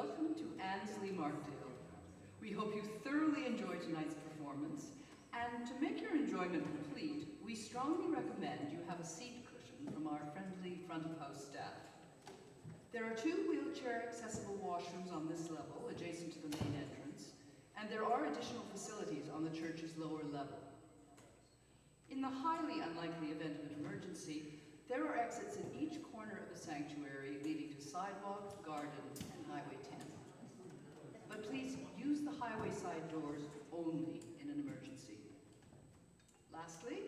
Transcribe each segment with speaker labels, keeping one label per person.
Speaker 1: welcome to Annesley Markdale. We hope you thoroughly enjoy tonight's performance, and to make your enjoyment complete, we strongly recommend you have a seat cushion from our friendly front-of-house staff. There are 2 wheelchair-accessible washrooms on this level, adjacent to the main entrance, and there are additional facilities on the church's lower level. In the highly unlikely event of an emergency, there are exits in each corner of the sanctuary leading to sidewalk, garden, and Highway 10. But please use the highway side doors only in an emergency. Lastly,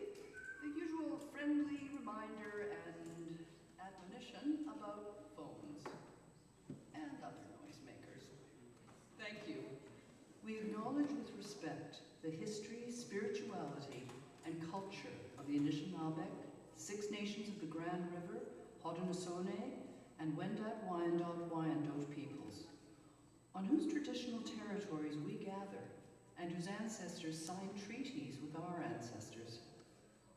Speaker 1: the usual friendly reminder and admonition about phones and other noisemakers. Thank you. We acknowledge with respect the history, spirituality, and culture of the Anishinaabe, 6 Nations of the Grand River, Haudenosaunee, and Wendat Wyandot peoples, on whose traditional territories we gather and whose ancestors signed treaties with our ancestors.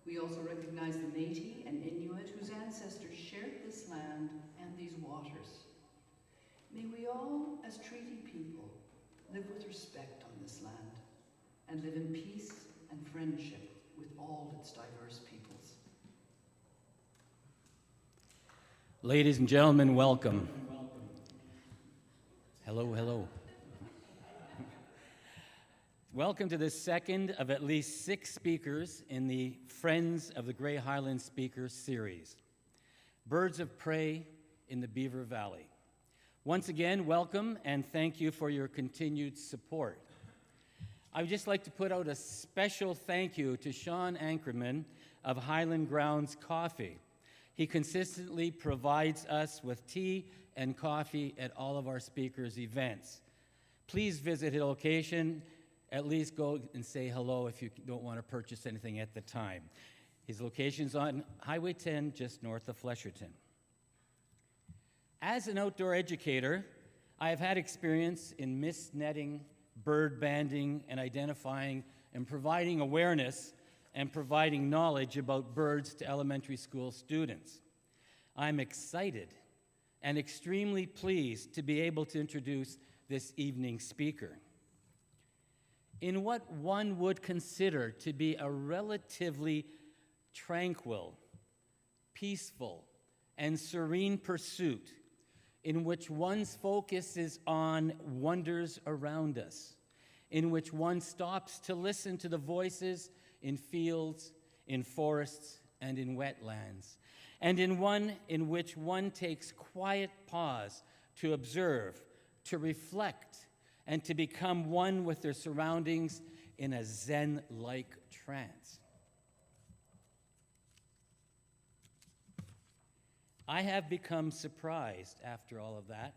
Speaker 1: We also recognize the Métis and Inuit whose ancestors shared this land and these waters. May we all, as treaty people, live with respect on this land and live in peace and friendship with all its diverse peoples.
Speaker 2: Ladies and gentlemen, welcome. Hello, hello. Welcome to the second of at least 6 speakers in the Friends of the Grey Highlands Speakers series, Birds of Prey in the Beaver Valley. Once again, welcome and thank you for your continued support. I would just like to put out a special thank you to Sean Ankerman of Highland Grounds Coffee. He consistently provides us with tea and coffee at all of our speakers' events. Please visit his location. At least go and say hello if you don't want to purchase anything at the time. His location's on Highway 10, just north of Flesherton. As an outdoor educator, I have had experience in mist netting, bird banding, and identifying and providing awareness and providing knowledge about birds to elementary school students. I'm excited and extremely pleased to be able to introduce this evening's speaker. In what one would consider to be a relatively tranquil, peaceful, and serene pursuit in which one's focus is on wonders around us, in which one stops to listen to the voices in fields, in forests, and in wetlands, and in one in which one takes quiet pause to observe, to reflect, and to become one with their surroundings in a Zen-like trance. I have become surprised after all of that.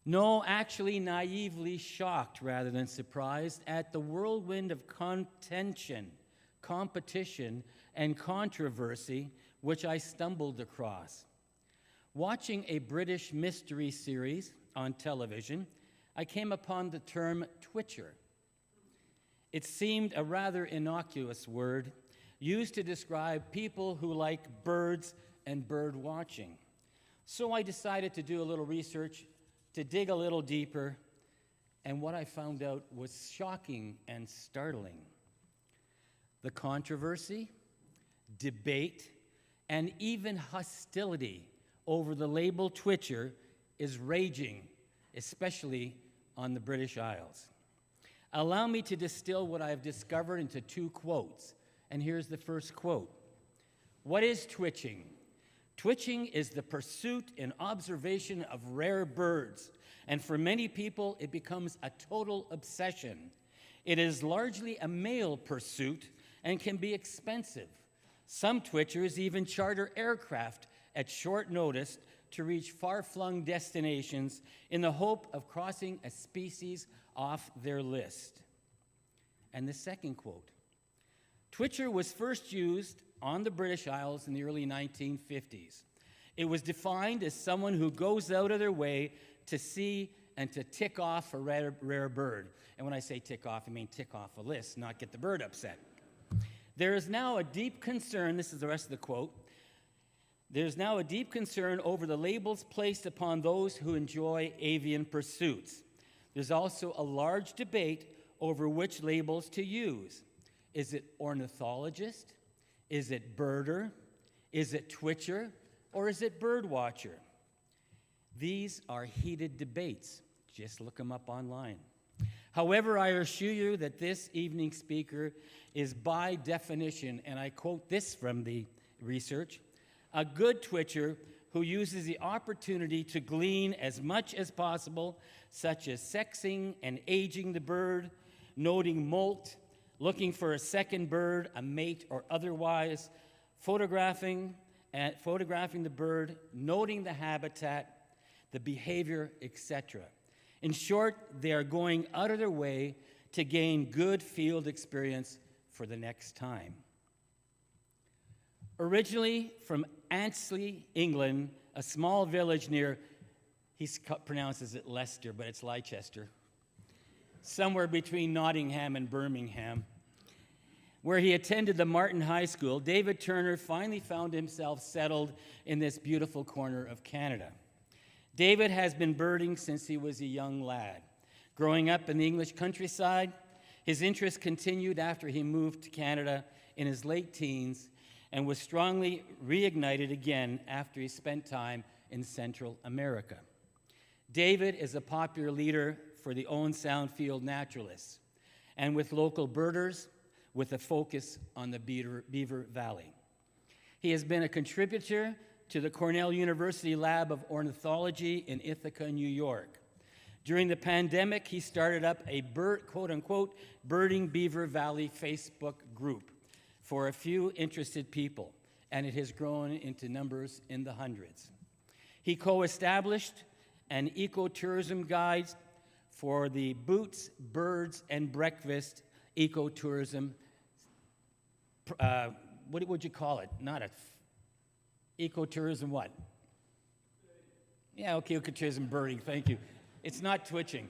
Speaker 2: No, actually naively shocked rather than surprised at the whirlwind of contention, competition, and controversy which I stumbled across. Watching a British mystery series on television, I came upon the term twitcher. It seemed a rather innocuous word used to describe people who like birds and bird watching. So I decided to do a little research, to dig a little deeper, and what I found out was shocking and startling. The controversy, debate, and even hostility over the label twitcher is raging, especially on the British Isles. Allow me to distill what I have discovered into 2 quotes, and here's the first quote. What is twitching? Twitching is the pursuit and observation of rare birds, and for many people, it becomes a total obsession. It is largely a male pursuit and can be expensive. Some twitchers even charter aircraft at short notice to reach far-flung destinations in the hope of crossing a species off their list. And the second quote, twitcher was first used on the British Isles in the early 1950s. It was defined as someone who goes out of their way to see and to tick off a rare bird. And when I say tick off, I mean tick off a list, not get the bird upset. There is now a deep concern, this is the rest of the quote, There's now a deep concern over the labels placed upon those who enjoy avian pursuits. There's also a large debate over which labels to use. Is it ornithologist? Is it birder? Is it twitcher? Or is it bird watcher? These are heated debates. Just look them up online. However, I assure you that this evening's speaker is by definition, and I quote this from the research, a good twitcher who uses the opportunity to glean as much as possible, such as sexing and aging the bird, noting molt, looking for a second bird, a mate or otherwise, photographing the bird, noting the habitat, the behavior, etc. In short, they are going out of their way to gain good field experience for the next time. Originally from Annesley, England, a small village near, he pronounces it Leicester, but it's Leicester, somewhere between Nottingham and Birmingham, where he attended the Martin High School, David Turner finally found himself settled in this beautiful corner of Canada. David has been birding since he was a young lad. Growing up in the English countryside, his interest continued after he moved to Canada in his late teens and was strongly reignited again after he spent time in Central America. David is a popular leader for the Owen Sound Field naturalists and with local birders with a focus on the Beaver Valley. He has been a contributor to the Cornell University Lab of Ornithology in Ithaca, New York. During the pandemic, he started up a quote-unquote, Birding Beaver Valley Facebook group for a few interested people, and it has grown into numbers in the hundreds. He co-established an ecotourism guide for the Boots, Birds, and Breakfast ecotourism, what would you call it? Not a ecotourism what? Yeah, okay, ecotourism birding, thank you. It's not twitching.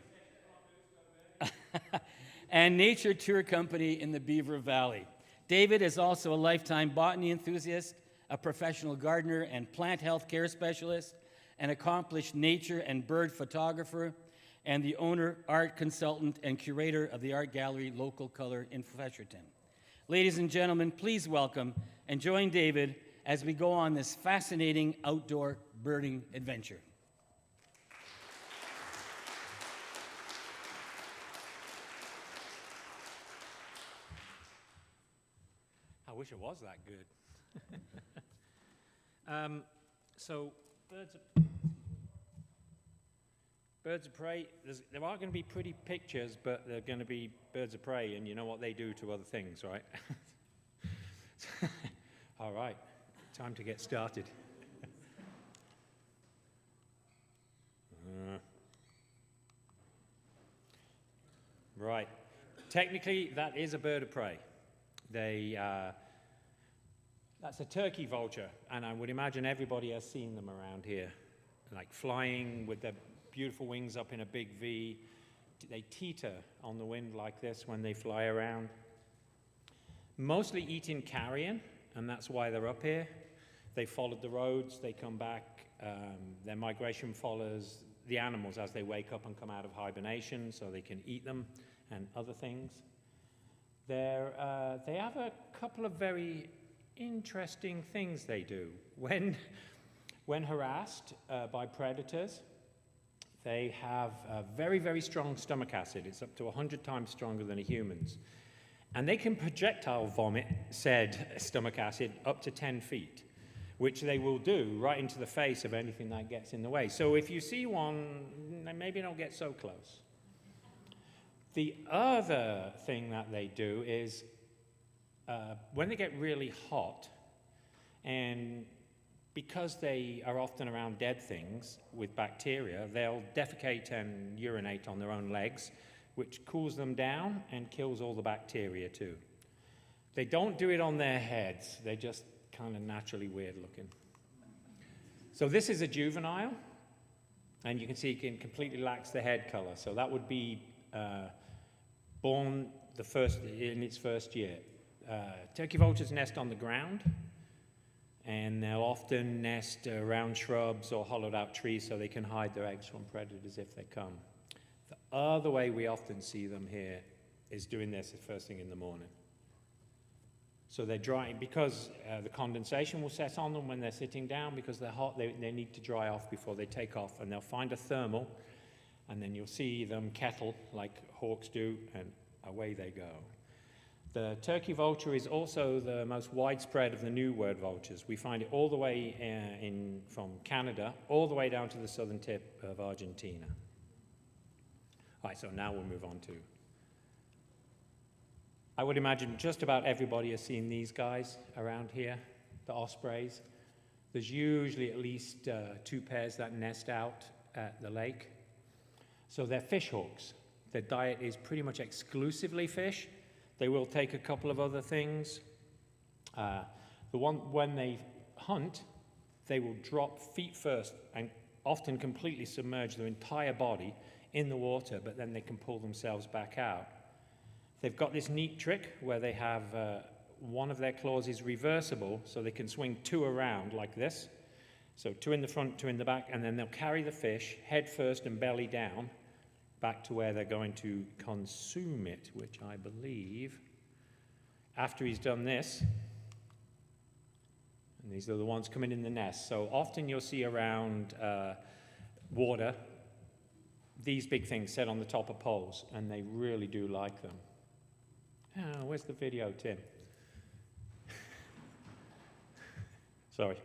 Speaker 2: And nature tour company in the Beaver Valley. David is also a lifetime botany enthusiast, a professional gardener and plant health care specialist, an accomplished nature and bird photographer, and the owner, art consultant, and curator of the art gallery Local Color in Fredericton. Ladies and gentlemen, please welcome and join David as we go on this fascinating outdoor birding adventure.
Speaker 3: I wish it was that good. So birds of prey, there are going to be pretty pictures, but they're going to be birds of prey, and you know what they do to other things, right? All right, time to get started. Right, technically that is a bird of prey. That's a turkey vulture, and I would imagine everybody has seen them around here, like flying with their beautiful wings up in a big V. They teeter on the wind like this when they fly around. Mostly eating carrion, and that's why they're up here. They followed the roads, they come back. Their migration follows the animals as they wake up and come out of hibernation, so they can eat them and other things. They have a couple of very interesting things they do. When harassed by predators, they have a very, very strong stomach acid. It's up to 100 times stronger than a human's. And they can projectile vomit said stomach acid up to 10 feet, which they will do right into the face of anything that gets in the way. So if you see one, maybe don't get so close. The other thing that they do is when they get really hot, and because they are often around dead things with bacteria, they'll defecate and urinate on their own legs, which cools them down and kills all the bacteria too. They don't do it on their heads. They're just kind of naturally weird looking. So this is a juvenile, and you can see it completely lacks the head color. So that would be born in its first year. Turkey vultures nest on the ground, and they'll often nest around shrubs or hollowed out trees so they can hide their eggs from predators if they come. The other way we often see them here is doing this the first thing in the morning. So they're drying, because the condensation will set on them when they're sitting down, because they're hot, they need to dry off before they take off, and they'll find a thermal, and then you'll see them kettle like hawks do, and away they go. The turkey vulture is also the most widespread of the New World vultures. We find it all the way from Canada, all the way down to the southern tip of Argentina. All right, so now we'll move on to, I would imagine just about everybody has seen these guys around here, the ospreys. There's usually at least 2 pairs that nest out at the lake. So they're fish hawks. Their diet is pretty much exclusively fish. They will take a couple of other things. When they hunt, they will drop feet first and often completely submerge their entire body in the water, but then they can pull themselves back out. They've got this neat trick where they have one of their claws is reversible, so they can swing 2 around like this. So 2 in the front, 2 in the back, and then they'll carry the fish head first and belly down back to where they're going to consume it, which I believe, after he's done this, and these are the ones coming in the nest. So often you'll see around water these big things set on the top of poles, and they really do like them. Oh, where's the video, Tim? Sorry.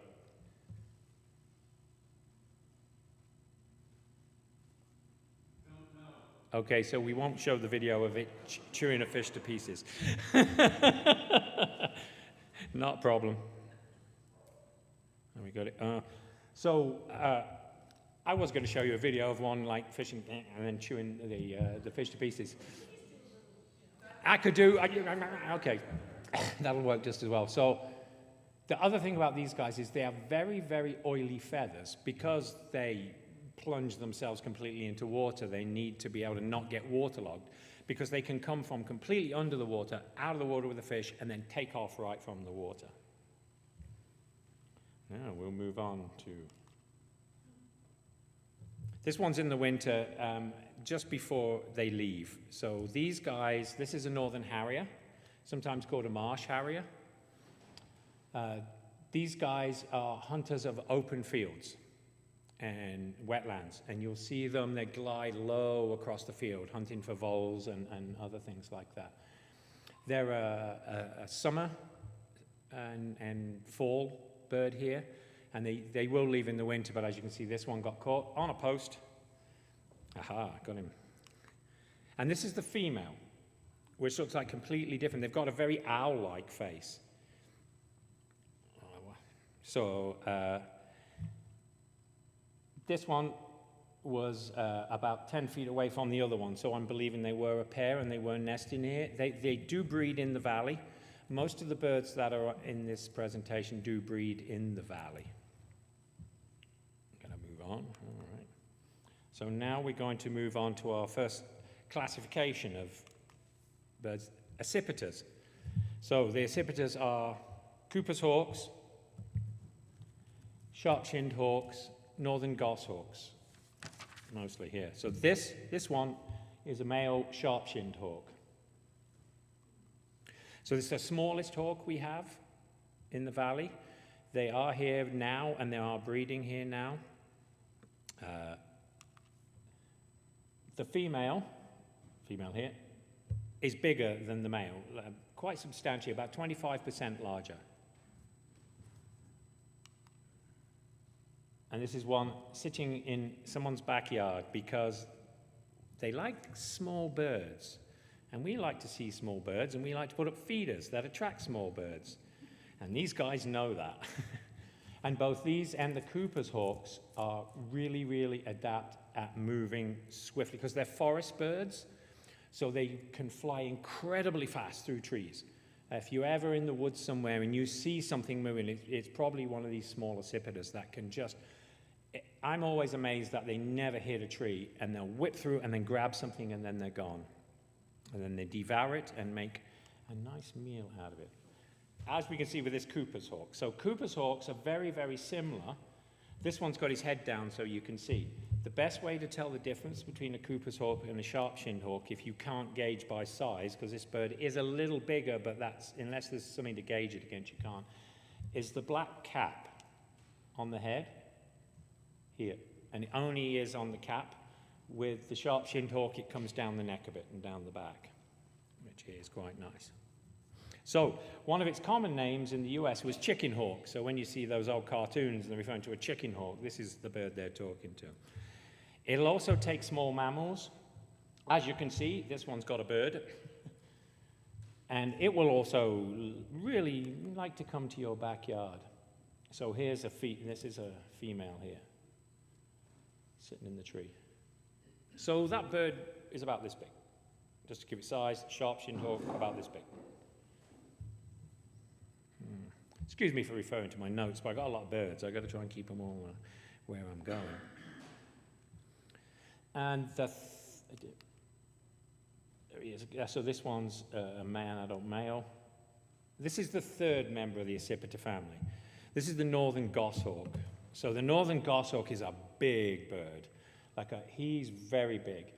Speaker 3: Okay, so we won't show the video of it chewing a fish to pieces. Not a problem. And we got it. I was going to show you a video of one like fishing and then chewing the fish to pieces. I could do, okay, that'll work just as well. So the other thing about these guys is they have very, very oily feathers. Because they plunge themselves completely into water, they need to be able to not get waterlogged, because they can come from completely under the water, out of the water with the fish, and then take off right from the water. Now we'll move on to... This one's in the winter, just before they leave. So these guys, this is a northern harrier, sometimes called a marsh harrier. These guys are hunters of open fields and wetlands, and you'll see them, they glide low across the field, hunting for voles and other things like that. They're a summer and fall bird here, and they will leave in the winter, but as you can see, this one got caught on a post. Aha, got him. And this is the female, which looks like completely different. They've got a very owl-like face. So this one was about 10 feet away from the other one, so I'm believing they were a pair and they were nesting here. They do breed in the valley. Most of the birds that are in this presentation do breed in the valley. I'm going to move on. All right. So now we're going to move on to our first classification of birds, accipiters. So the accipiters are Cooper's hawks, sharp-shinned hawks, northern goshawks, mostly here. So this one is a male sharp-shinned hawk. So this is the smallest hawk we have in the valley. They are here now, and they are breeding here now. The female here, is bigger than the male, quite substantially, about 25% larger. And this is one sitting in someone's backyard because they like small birds. And we like to see small birds, and we like to put up feeders that attract small birds. And these guys know that. And both these and the Cooper's hawks are really, really adept at moving swiftly, because they're forest birds, so they can fly incredibly fast through trees. If you're ever in the woods somewhere and you see something moving, it's probably one of these small accipiters that can just... I'm always amazed that they never hit a tree, and they'll whip through and then grab something, and then they're gone. And then they devour it and make a nice meal out of it. as we can see with this Cooper's hawk. So Cooper's hawks are very, very similar. This one's got his head down so you can see. The best way to tell the difference between a Cooper's hawk and a sharp-shinned hawk, if you can't gauge by size, because this bird is a little bigger, but that's, unless there's something to gauge it against, you can't, is the black cap on the head here. And it only is on the cap. With the sharp-shinned hawk, it comes down the neck a bit and down the back, which is quite nice. So one of its common names in the US was chicken hawk. So when you see those old cartoons and they're referring to a chicken hawk, this is the bird they're talking to. It'll also take small mammals. As you can see, this one's got a bird. And it will also really like to come to your backyard. So here's this is a female here, sitting in the tree. So that bird is about this big. Just to give it size, sharp-shinned hawk, about this big. Excuse me for referring to my notes, but I've got a lot of birds. I've got to try and keep them all where I'm going. And there he is. So this one's a man, adult male. This is the third member of the accipiter family. This is the northern goshawk. So the northern goshawk is a big bird. He's very big.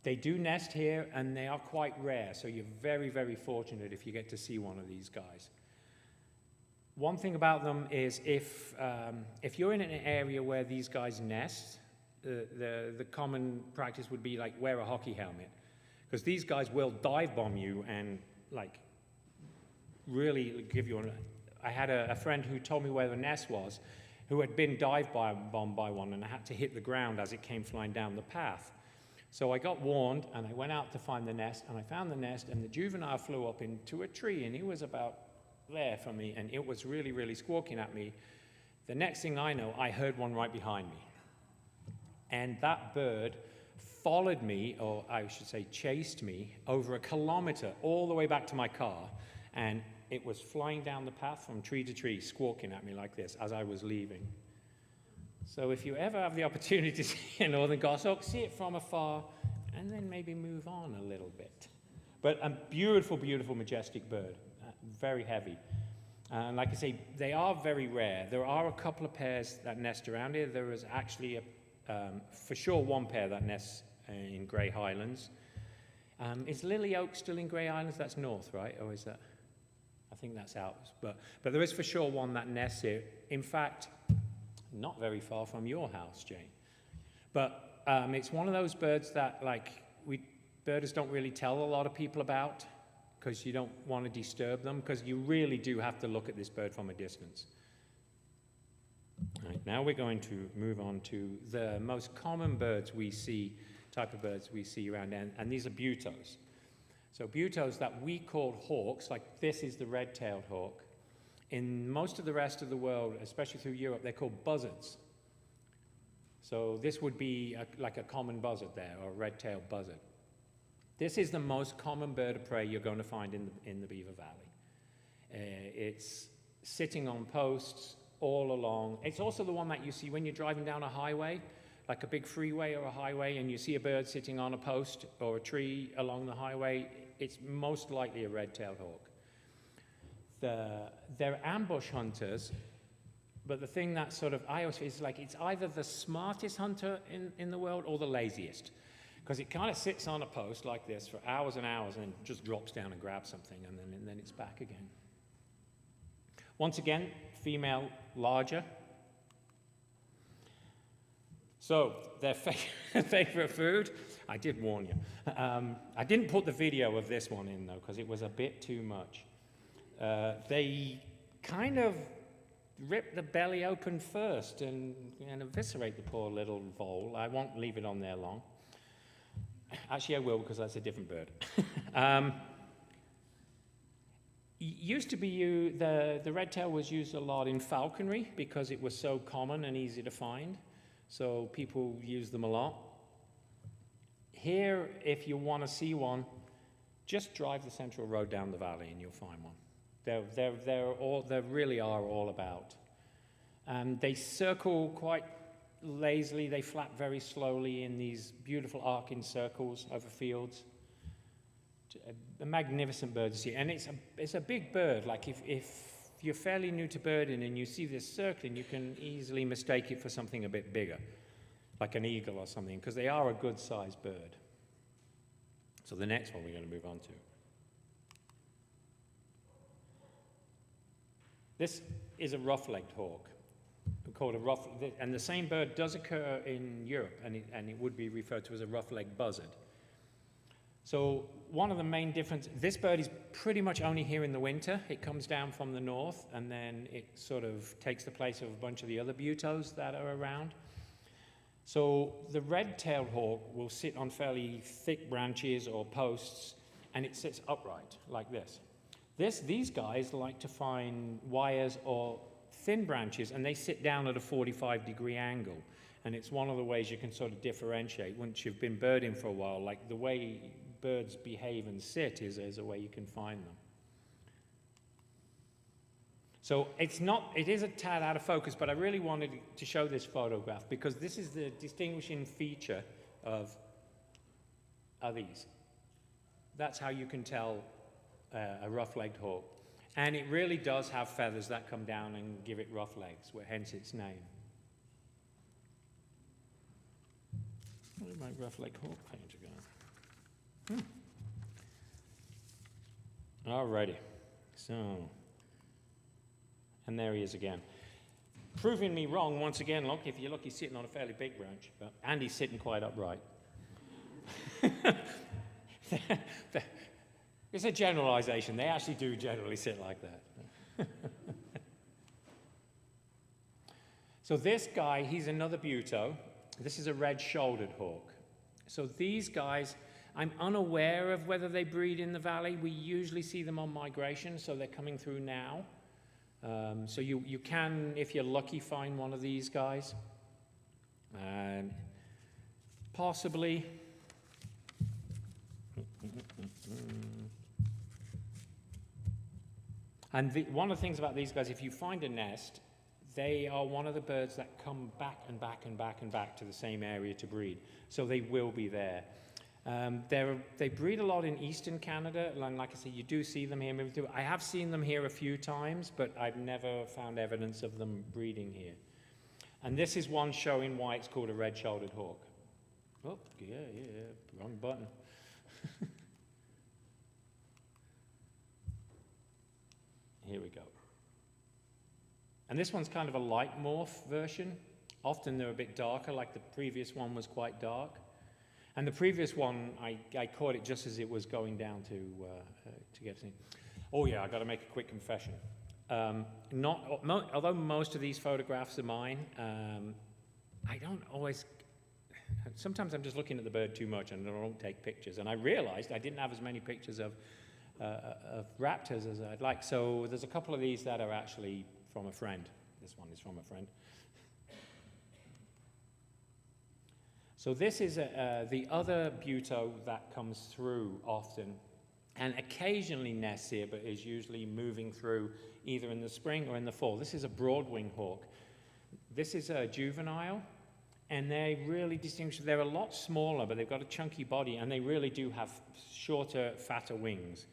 Speaker 3: They do nest here, and they are quite rare, so you're very, very fortunate if you get to see one of these guys. One thing about them is if you're in an area where these guys nest, the common practice would be like wear a hockey helmet, because these guys will dive bomb you and like really give you I had a friend who told me where the nest was, who had been dive bombed by one and had to hit the ground as it came flying down the path. So I got warned, and I went out to find the nest, and I found the nest, and the juvenile flew up into a tree, and he was about there from me, and it was really, really squawking at me. The next thing I know, I heard one right behind me. And that bird followed me, or I should say chased me, over 1 kilometer all the way back to my car, and it was flying down the path from tree to tree, squawking at me like this as I was leaving. So if you ever have the opportunity to see a northern goshawk, see it from afar, and then maybe move on a little bit. But a beautiful, beautiful, majestic bird, very heavy. And like I say, they are very rare. There are a couple of pairs that nest around here. There is actually, for sure, one pair that nests in Grey Highlands. Is Lily Oak still in Grey Highlands? That's north, right? Or is that? I think that's out. But there is for sure one that nests here. In fact, not very far from your house, Jane. But it's one of those birds that, birders don't really tell a lot of people about, because you don't want to disturb them, because you really do have to look at this bird from a distance. All right, now we're going to move on to the most common birds we see, type of birds we see around, and these are butos. So butos that we call hawks, like this is the red-tailed hawk. In most of the rest of the world, especially through Europe, they're called buzzards. So this would be like a common buzzard there, or a red-tailed buzzard. This is the most common bird of prey you're going to find in the Beaver Valley. It's sitting on posts all along. It's also the one that you see when you're driving down a highway, like a big freeway or a highway, and you see a bird sitting on a post or a tree along the highway. It's most likely a red-tailed hawk. They're ambush hunters, but the thing that I always feel is like it's either the smartest hunter in the world or the laziest. Because it kind of sits on a post like this for hours and hours and just drops down and grabs something, and then it's back again. Once again, female, larger. So, their favorite food, I did warn you. I didn't put the video of this one in, though, because it was a bit too much. They kind of rip the belly open first and eviscerate the poor little vole. I won't leave it on there long. Actually, I will, because that's a different bird. Used to be the red tail was used a lot in falconry because it was so common and easy to find. So people use them a lot. Here, if you want to see one, just drive the central road down the valley and you'll find one. They really are all about. They circle quite lazily. They flap very slowly in these beautiful arcing circles over fields, a magnificent bird to see. And it's a big bird. Like if you're fairly new to birding and you see this circling, you can easily mistake it for something a bit bigger, like an eagle or something, because they are a good-sized bird. So the next one we're going to move on to. This is a rough-legged hawk, called a rough, and the same bird does occur in Europe, and it would be referred to as a rough-legged buzzard. So one of the main differences, this bird is pretty much only here in the winter. It comes down from the north, and then it sort of takes the place of a bunch of the other butos that are around. So the red-tailed hawk will sit on fairly thick branches or posts, and it sits upright like this. These guys like to find wires or thin branches, and they sit down at a 45-degree angle. And it's one of the ways you can sort of differentiate once you've been birding for a while. Like the way birds behave and sit is a way you can find them. So it is a tad out of focus, but I really wanted to show this photograph because this is the distinguishing feature of these. That's how you can tell a rough-legged hawk. And it really does have feathers that come down and give it rough legs, hence its name. Where did my rough-legged hawk painter go? Alrighty, so, and there he is again. Proving me wrong once again. Look, if you look, he's sitting on a fairly big branch, and he's sitting quite upright. It's a generalization. They actually do generally sit like that. So this guy, he's another buto. This is a red-shouldered hawk. So these guys, I'm unaware of whether they breed in the valley. We usually see them on migration, so they're coming through now. So you can, if you're lucky, find one of these guys. Possibly. And one of the things about these guys, if you find a nest, they are one of the birds that come back and back and back and back to the same area to breed. So they will be there. They breed a lot in eastern Canada, and like I say, you do see them here moving through. I have seen them here a few times, but I've never found evidence of them breeding here. And this is one showing why it's called a red-shouldered hawk. Oh, yeah, wrong button. Here we go. And this one's kind of a light morph version. Often they're a bit darker, like the previous one was quite dark. And the previous one, I caught it just as it was going down to get seen. Oh yeah, I got to make a quick confession. Although most of these photographs are mine, I don't always. Sometimes I'm just looking at the bird too much and I don't take pictures. And I realized I didn't have as many pictures of raptors as I'd like. So there's a couple of these that are actually from a friend. This one is from a friend. So this is the other buto that comes through often and occasionally nests here, but is usually moving through either in the spring or in the fall. This is a broad-winged hawk. This is a juvenile, and they really distinguish. They're a lot smaller, but they've got a chunky body, and they really do have shorter, fatter wings,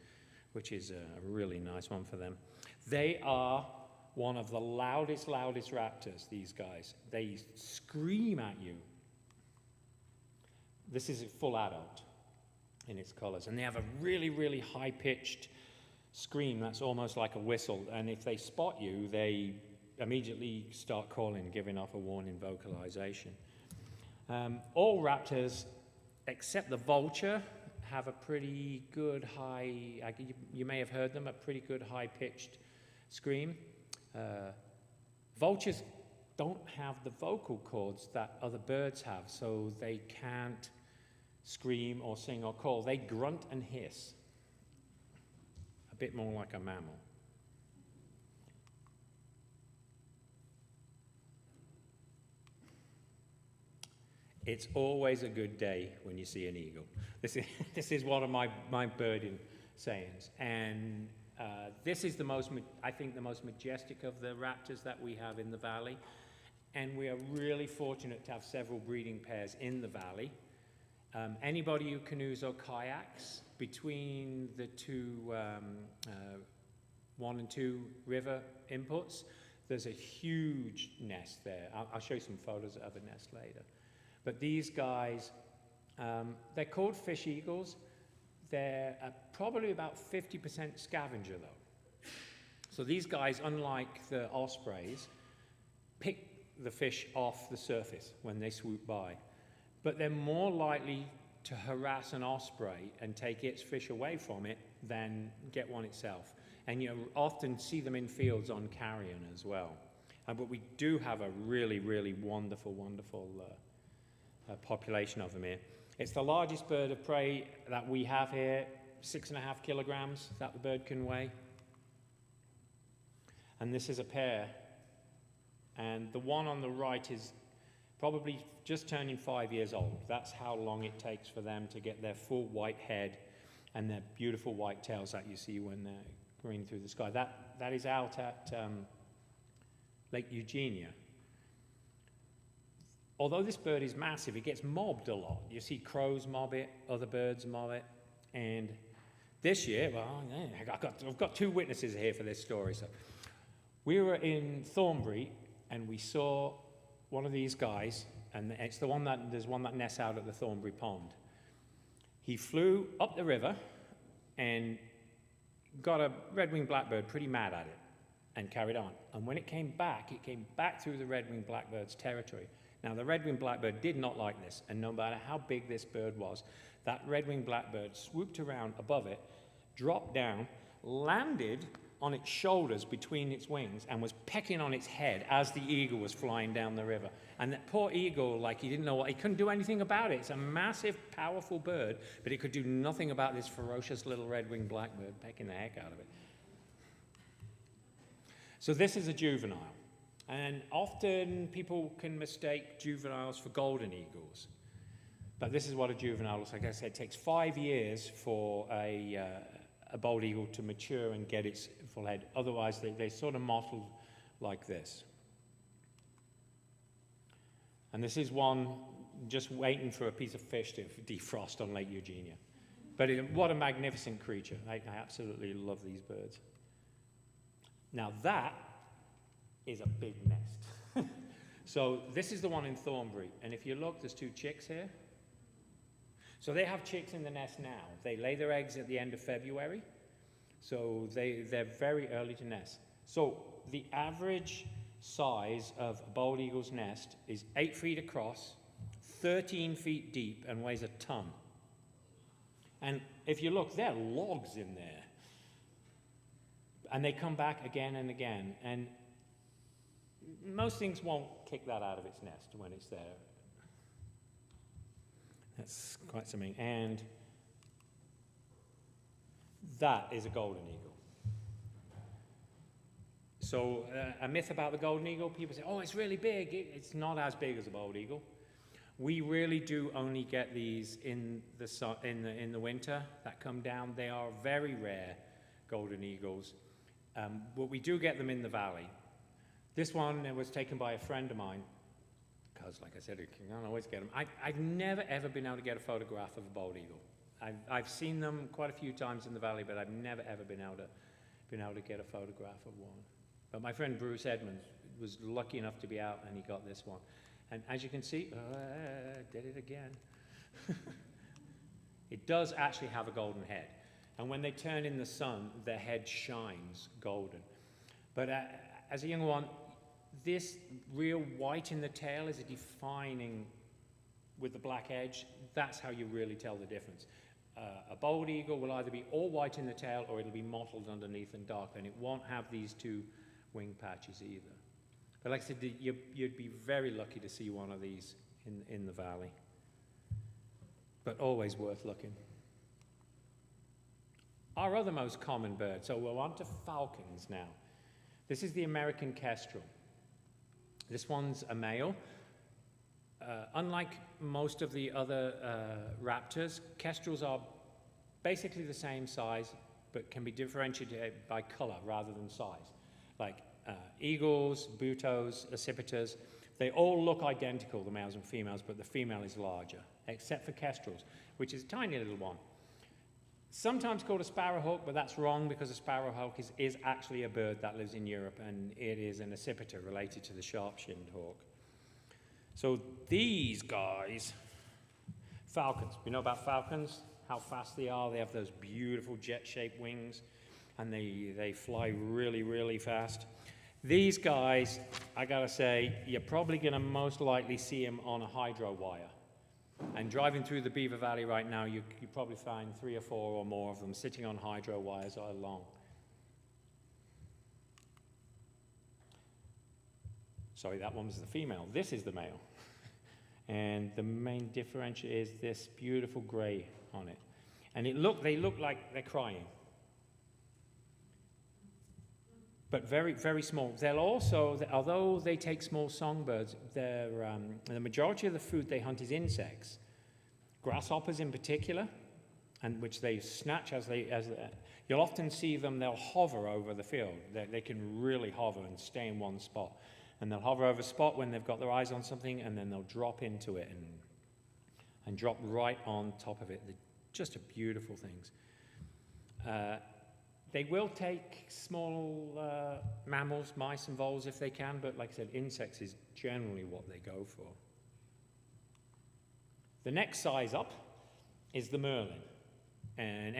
Speaker 3: which is a really nice one for them. They are one of the loudest raptors, these guys. They scream at you. This is a full adult in its colors, and they have a really high-pitched scream that's almost like a whistle, and if they spot you, they immediately start calling, giving off a warning vocalization. All raptors, except the vulture, have a pretty good high, you may have heard them, a pretty good high-pitched scream. Vultures don't have the vocal cords that other birds have, so they can't scream or sing or call. They grunt and hiss, a bit more like a mammal. It's always a good day when you see an eagle. This is one of my birding sayings, and this is I think the most majestic of the raptors that we have in the valley, and we are really fortunate to have several breeding pairs in the valley. Anybody who canoes or kayaks between the two 1 and 2 river inputs, there's a huge nest there. I'll show you some photos of a nest later. But these guys, they're called fish eagles. They're probably about 50% scavenger though. So these guys, unlike the ospreys, pick the fish off the surface when they swoop by. But they're more likely to harass an osprey and take its fish away from it than get one itself. And you often see them in fields on carrion as well. But we do have a really, really wonderful, wonderful population of them here. It's the largest bird of prey that we have here, 6.5 kilograms that the bird can weigh. And this is a pair. And the one on the right is probably just turning 5 years old. That's how long it takes for them to get their full white head and their beautiful white tails that you see when they're green through the sky. That is out at Lake Eugenia. Although this bird is massive, it gets mobbed a lot. You see crows mob it, other birds mob it. And this year, well, I've got 2 witnesses here for this story. So we were in Thornbury and we saw one of these guys, and it's the one that, there's one that nests out at the Thornbury Pond. He flew up the river and got a red-winged blackbird pretty mad at it and carried on. And when it came back through the red-winged blackbird's territory. Now, the red-winged blackbird did not like this, and no matter how big this bird was, that red-winged blackbird swooped around above it, dropped down, landed on its shoulders between its wings, and was pecking on its head as the eagle was flying down the river. And that poor eagle, like, he didn't know what, he couldn't do anything about it. It's a massive, powerful bird, but it could do nothing about this ferocious little red-winged blackbird pecking the heck out of it. So this is a juvenile. And often people can mistake juveniles for golden eagles. But this is what a juvenile looks like. Like I said, it takes 5 years for a bald eagle to mature and get its full head. Otherwise, they sort of mottled like this. And this is one just waiting for a piece of fish to defrost on Lake Eugenia. But what a magnificent creature. I absolutely love these birds. Now that is a big nest. So this is the one in Thornbury. And if you look, there's 2 chicks here. So they have chicks in the nest now. They lay their eggs at the end of February. So they're very early to nest. So the average size of a bald eagle's nest is 8 feet across, 13 feet deep, and weighs a ton. And if you look, there are logs in there. And they come back again and again. And most things won't kick that out of its nest when it's there. That's quite something. And that is a golden eagle. So a myth about the golden eagle, people say, oh, it's really big. It's not as big as a bald eagle. We really do only get these in the winter that come down. They are very rare, golden eagles. But we do get them in the valley. This one was taken by a friend of mine, because, like I said, you can't always get them. I've never, ever been able to get a photograph of a bald eagle. I've seen them quite a few times in the valley, but I've never, ever been able to get a photograph of one. But my friend Bruce Edmonds was lucky enough to be out, and he got this one. And as you can see, did it again. It does actually have a golden head. And when they turn in the sun, their head shines golden. But as a young one, this real white in the tail is a defining with the black edge. That's how you really tell the difference. A bald eagle will either be all white in the tail or it'll be mottled underneath and dark, and it won't have these 2 wing patches either. But like I said, you'd be very lucky to see one of these in the valley. But always worth looking. Our other most common bird, so we're on to falcons now. This is the American kestrel. This one's a male. Unlike most of the other raptors, kestrels are basically the same size, but can be differentiated by color rather than size. Like eagles, butos, accipiters, they all look identical, the males and females, but the female is larger. except for kestrels, which is a tiny little one. Sometimes called a sparrowhawk, but that's wrong because a sparrowhawk is actually a bird that lives in Europe, and it is an accipiter related to the sharp-shinned hawk. So these guys, falcons. We know about falcons, how fast they are. They have those beautiful jet-shaped wings, and they fly really, really fast. These guys, I gotta say, you're probably gonna most likely see them on a hydro wire. And driving through the Beaver Valley right now, you probably find 3 or 4 or more of them sitting on hydro wires all along. Sorry, that one was the female. This is the male. And the main differentiator is this beautiful gray on it. And they look like they're crying. But very, very small. They'll also, although they take small songbirds, the majority of the food they hunt is insects, grasshoppers in particular, and which they snatch you'll often see them. They'll hover over the field. They can really hover and stay in one spot, and they'll hover over a spot when they've got their eyes on something, and then they'll drop into it and drop right on top of it. They're just beautiful things. They will take small mammals, mice and voles if they can, but like I said, insects is generally what they go for. The next size up is the merlin. And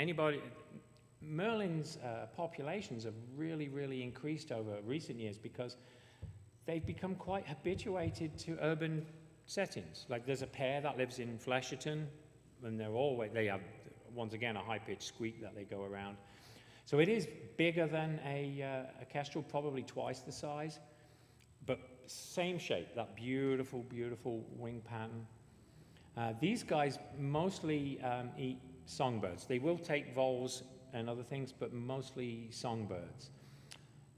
Speaker 3: merlin's populations have really, really increased over recent years because they've become quite habituated to urban settings. Like there's a pair that lives in Flesherton, and they have, once again, a high-pitched squeak that they go around. So it is bigger than a kestrel, probably twice the size, but same shape, that beautiful, beautiful wing pattern. These guys mostly eat songbirds. They will take voles and other things, but mostly songbirds.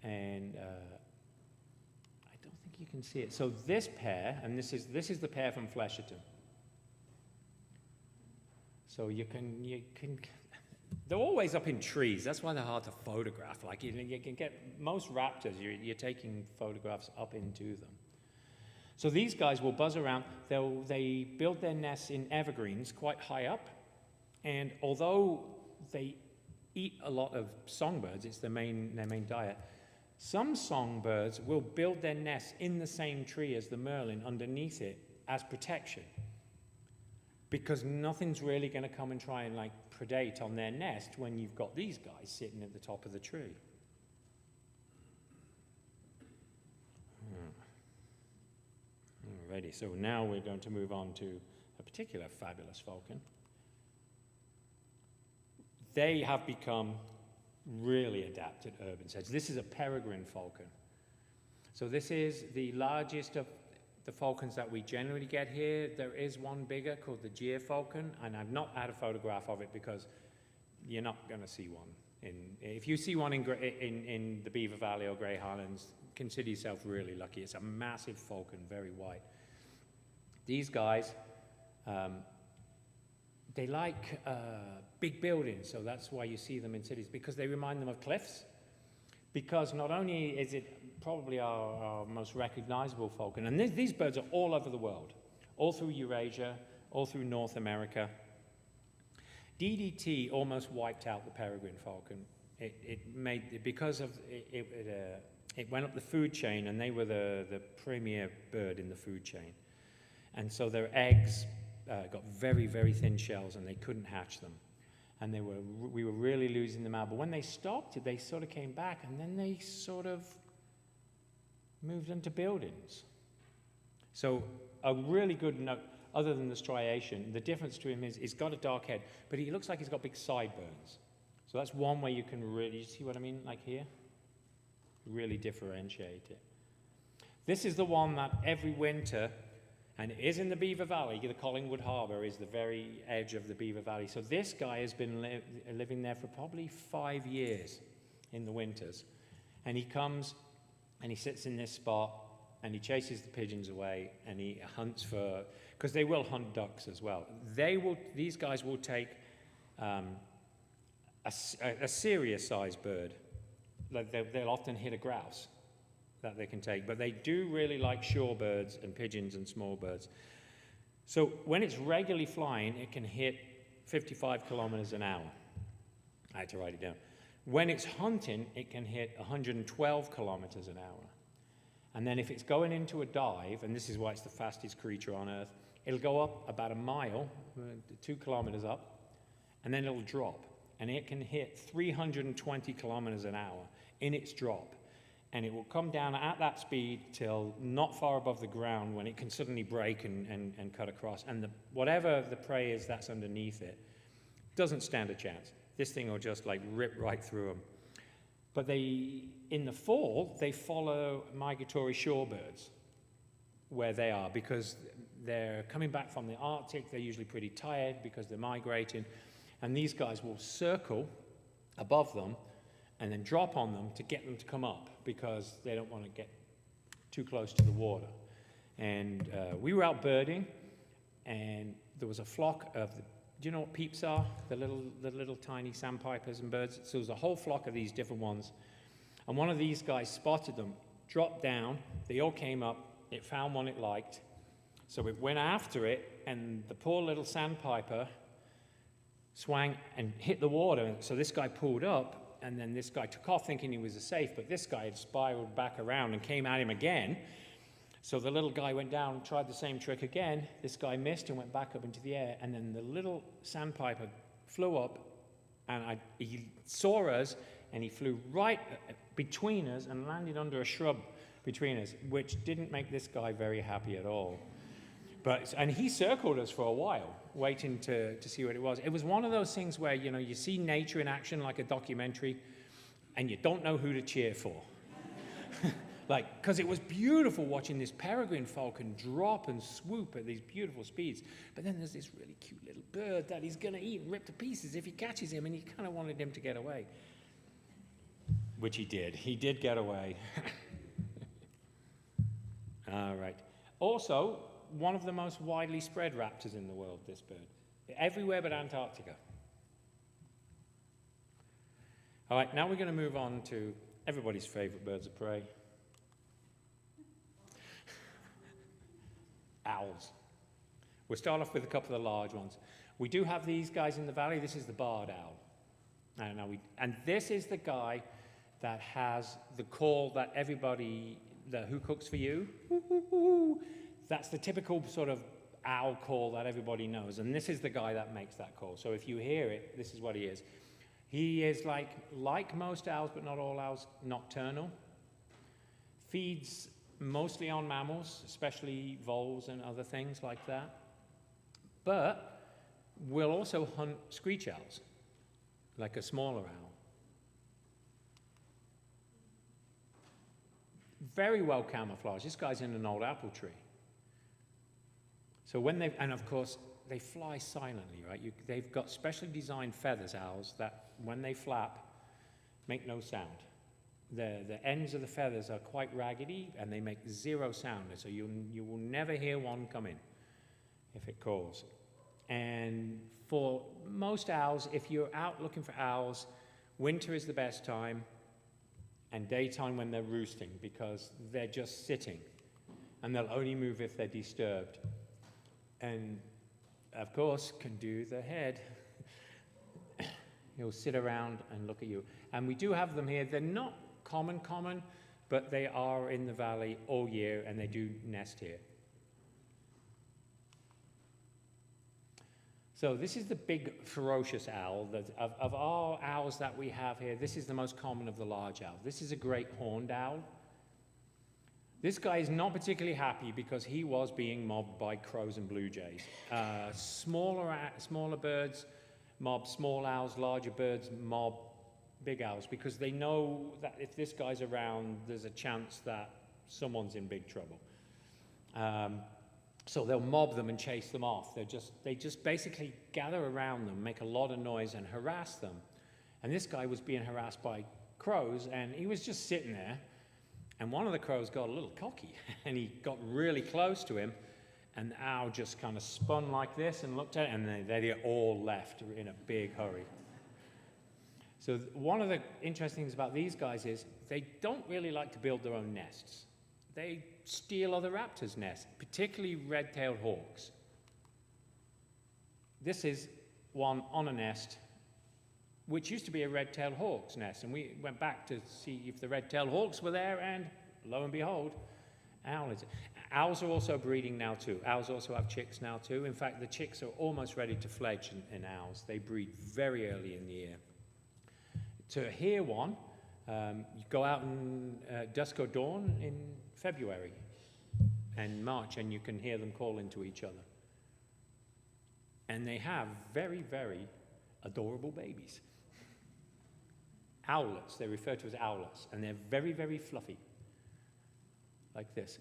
Speaker 3: And I don't think you can see it. So this pair, and this is the pair from Flesherton. So you can. They're always up in trees. That's why they're hard to photograph. Like you can get most raptors. You're taking photographs up into them. So these guys will buzz around. They build their nests in evergreens quite high up, and although they eat a lot of songbirds, it's their main diet. Some songbirds will build their nests in the same tree as the merlin underneath it as protection, because nothing's really going to come and try and predate on their nest when you've got these guys sitting at the top of the tree. Alrighty, so now we're going to move on to a particular fabulous falcon. They have become really adapted urban settings. This is a peregrine falcon. So this is the largest of the falcons that we generally get here. There is one bigger called the Gyr falcon, and I've not had a photograph of it because you're not going to see one. If you see one in the Beaver Valley or Grey Highlands, consider yourself really lucky. It's a massive falcon, very white. These guys, they like big buildings, so that's why you see them in cities, because they remind them of cliffs. Because not only is it probably our most recognizable falcon, and these birds are all over the world, all through Eurasia, all through North America. DDT almost wiped out the peregrine falcon. It went up the food chain, and they were the premier bird in the food chain. And so their eggs got very, very thin shells, and they couldn't hatch them. And we were really losing them out. But when they stopped it, they sort of came back, and then they sort of moved into buildings. So a really good note, other than the striation, the difference to him is he's got a dark head, but he looks like he's got big sideburns. So that's one way you can really, you see what I mean, like here? Really differentiate it. This is the one that every winter, and it is in the Beaver Valley. The Collingwood Harbour is the very edge of the Beaver Valley. So this guy has been living there for probably 5 years in the winters. And he comes and he sits in this spot and he chases the pigeons away and he hunts for, because they will hunt ducks as well. These guys will take a serious sized bird. Like they'll often hit a grouse that they can take, but they do really like shorebirds and pigeons and small birds. So when it's regularly flying, it can hit 55 kilometers an hour. I had to write it down. When it's hunting, it can hit 112 kilometers an hour. And then if it's going into a dive, and this is why it's the fastest creature on Earth, it'll go up about a mile, 2 kilometers up, and then it'll drop. And it can hit 320 kilometers an hour in its drop. And it will come down at that speed till not far above the ground when it can suddenly break and cut across. And whatever the prey is that's underneath it doesn't stand a chance. This thing will just like rip right through them. But in the fall, they follow migratory shorebirds where they are because they're coming back from the Arctic. They're usually pretty tired because they're migrating. And these guys will circle above them and then drop on them to get them to come up because they don't want to get too close to the water. And we were out birding, and there was a flock of, do you know what peeps are? The little tiny sandpipers and birds. So there was a whole flock of these different ones. And one of these guys spotted them, dropped down, they all came up, it found one it liked. So it went after it, and the poor little sandpiper swang and hit the water. So this guy pulled up, and then this guy took off thinking he was safe, but this guy had spiraled back around and came at him again. So the little guy went down and tried the same trick again. This guy missed and went back up into the air, and then the little sandpiper flew up, and he saw us, and he flew right between us and landed under a shrub between us, which didn't make this guy very happy at all. And he circled us for a while, waiting to see what it was. It was one of those things where, you know, you see nature in action like a documentary, and you don't know who to cheer for. Because it was beautiful watching this peregrine falcon drop and swoop at these beautiful speeds. But then there's this really cute little bird that he's going to eat and rip to pieces if he catches him, and he kind of wanted him to get away. Which he did. He did get away. All right. Also, one of the most widely spread raptors in the world, this bird. Everywhere but Antarctica. All right, now we're going to move on to everybody's favorite birds of prey. Owls. We'll start off with a couple of the large ones. We do have these guys in the valley. This is the barred owl. And this is the guy that has the call that everybody, who cooks for you? That's the typical sort of owl call that everybody knows. And this is the guy that makes that call. So if you hear it, this is what he is. He is like most owls, but not all owls, nocturnal. Feeds mostly on mammals, especially voles and other things like that. But will also hunt screech owls, like a smaller owl. Very well camouflaged. This guy's in an old apple tree. So and of course, they fly silently, right? They've got specially designed feathers, owls, that when they flap, make no sound. The ends of the feathers are quite raggedy, and they make zero sound. So you will never hear one come in if it calls. And for most owls, if you're out looking for owls, winter is the best time, and daytime when they're roosting, because they're just sitting, and they'll only move if they're disturbed. And, of course, can do the head. He'll sit around and look at you. And we do have them here. They're not common, but they are in the valley all year, and they do nest here. So this is the big, ferocious owl. Of our owls that we have here, this is the most common of the large owls. This is a great horned owl. This guy is not particularly happy because he was being mobbed by crows and blue jays. Smaller birds mob small owls, larger birds mob big owls, because they know that if this guy's around, there's a chance that someone's in big trouble. So they'll mob them and chase them off. They just basically gather around them, make a lot of noise, and harass them. And this guy was being harassed by crows, and he was just sitting there. And one of the crows got a little cocky, and he got really close to him, and the owl just kind of spun like this and looked at it, and they all left in a big hurry. So one of the interesting things about these guys is they don't really like to build their own nests. They steal other raptors' nests, particularly red-tailed hawks. this is one on a nest, which used to be a red-tailed hawk's nest. And we went back to see if the red-tailed hawks were there, and lo and behold, owls are also breeding now too. Owls also have chicks now too. In fact, the chicks are almost ready to fledge in owls. They breed very early in the year. To hear one, you go out in dusk or dawn in February and March, and you can hear them calling to each other. And they have very, very adorable babies. Owlets, they're referred to as owlets, and they're very, very fluffy, like this.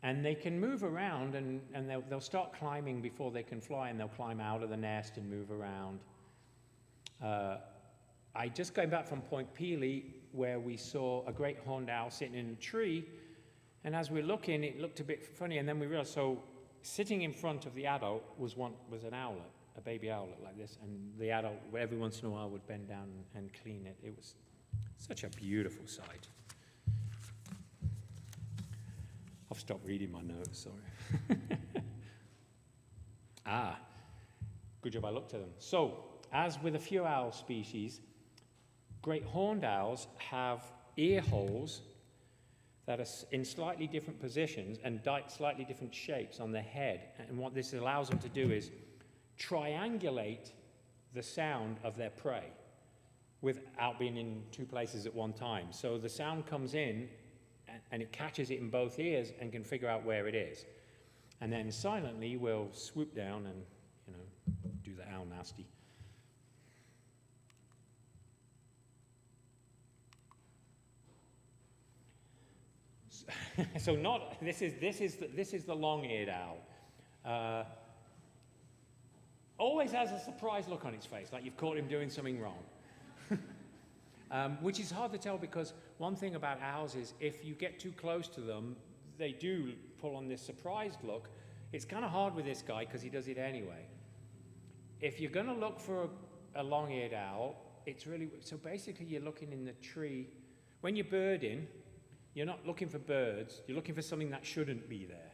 Speaker 3: And they can move around, and they'll start climbing before they can fly, and they'll climb out of the nest and move around. I just came back from Point Pelee, where we saw a great horned owl sitting in a tree, and as we were looking, it looked a bit funny, and then we realized, so sitting in front of the adult was an owlet, a baby owlet like this, and the adult, every once in a while, would bend down and clean it. It was such a beautiful sight. I've stopped reading my notes, sorry. Good job I looked at them. So, as with a few owl species, great horned owls have ear holes that are in slightly different positions and slightly different shapes on their head. And what this allows them to do is triangulate the sound of their prey without being in two places at one time. So the sound comes in and it catches it in both ears and can figure out where it is. And then silently will swoop down and, do the owl nasty. So this is the long-eared owl. Always has a surprised look on its face, like you've caught him doing something wrong. Which is hard to tell, because one thing about owls is if you get too close to them, they do pull on this surprised look. It's kind of hard with this guy because he does it anyway. If you're going to look for a long-eared owl, it's really, so basically you're looking in the tree. When you're birding, you're not looking for birds, you're looking for something that shouldn't be there.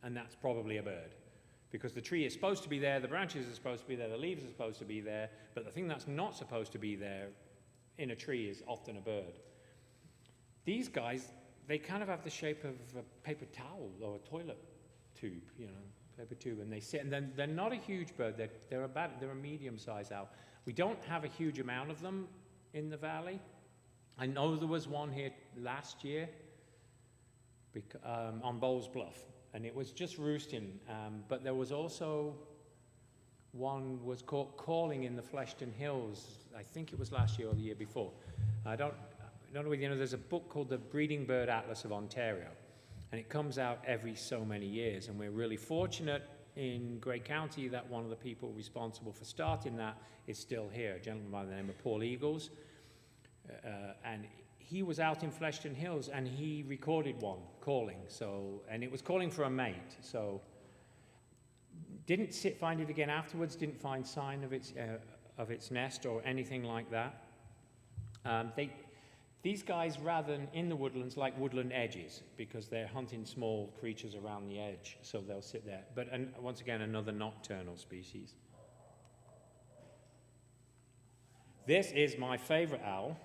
Speaker 3: And that's probably a bird. Because the tree is supposed to be there, the branches are supposed to be there, the leaves are supposed to be there, but the thing that's not supposed to be there in a tree is often a bird. These guys, they kind of have the shape of a paper towel or a toilet tube, paper tube, and they sit, and then they're not a huge bird, they're a medium-sized owl. We don't have a huge amount of them in the valley. I know there was one here last year on Bowles Bluff, and it was just roosting, but there was also one was caught calling in the Fleshton Hills. I think it was last year or the year before. I don't know whether there's a book called The Breeding Bird Atlas of Ontario, and it comes out every so many years, and we're really fortunate in Grey County that one of the people responsible for starting that is still here, a gentleman by the name of Paul Eagles. And he was out in Fleshton Hills, and he recorded one calling. And it was calling for a mate. So, didn't find it again afterwards. Didn't find sign of its nest or anything like that. These guys, rather than in the woodlands, like woodland edges because they're hunting small creatures around the edge. So they'll sit there. But once again, another nocturnal species. This is my favorite owl.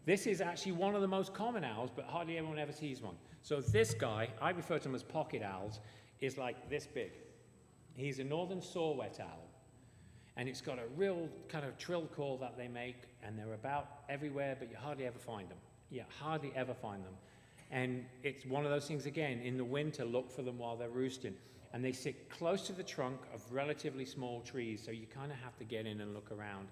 Speaker 3: This is actually one of the most common owls, but hardly anyone ever sees one. So this guy, I refer to them as pocket owls, is like this big. He's a northern saw-whet owl. And it's got a real kind of trill call that they make, and they're about everywhere, but you hardly ever find them. You hardly ever find them. And it's one of those things, again, in the winter, look for them while they're roosting. And they sit close to the trunk of relatively small trees, so you kind of have to get in and look around.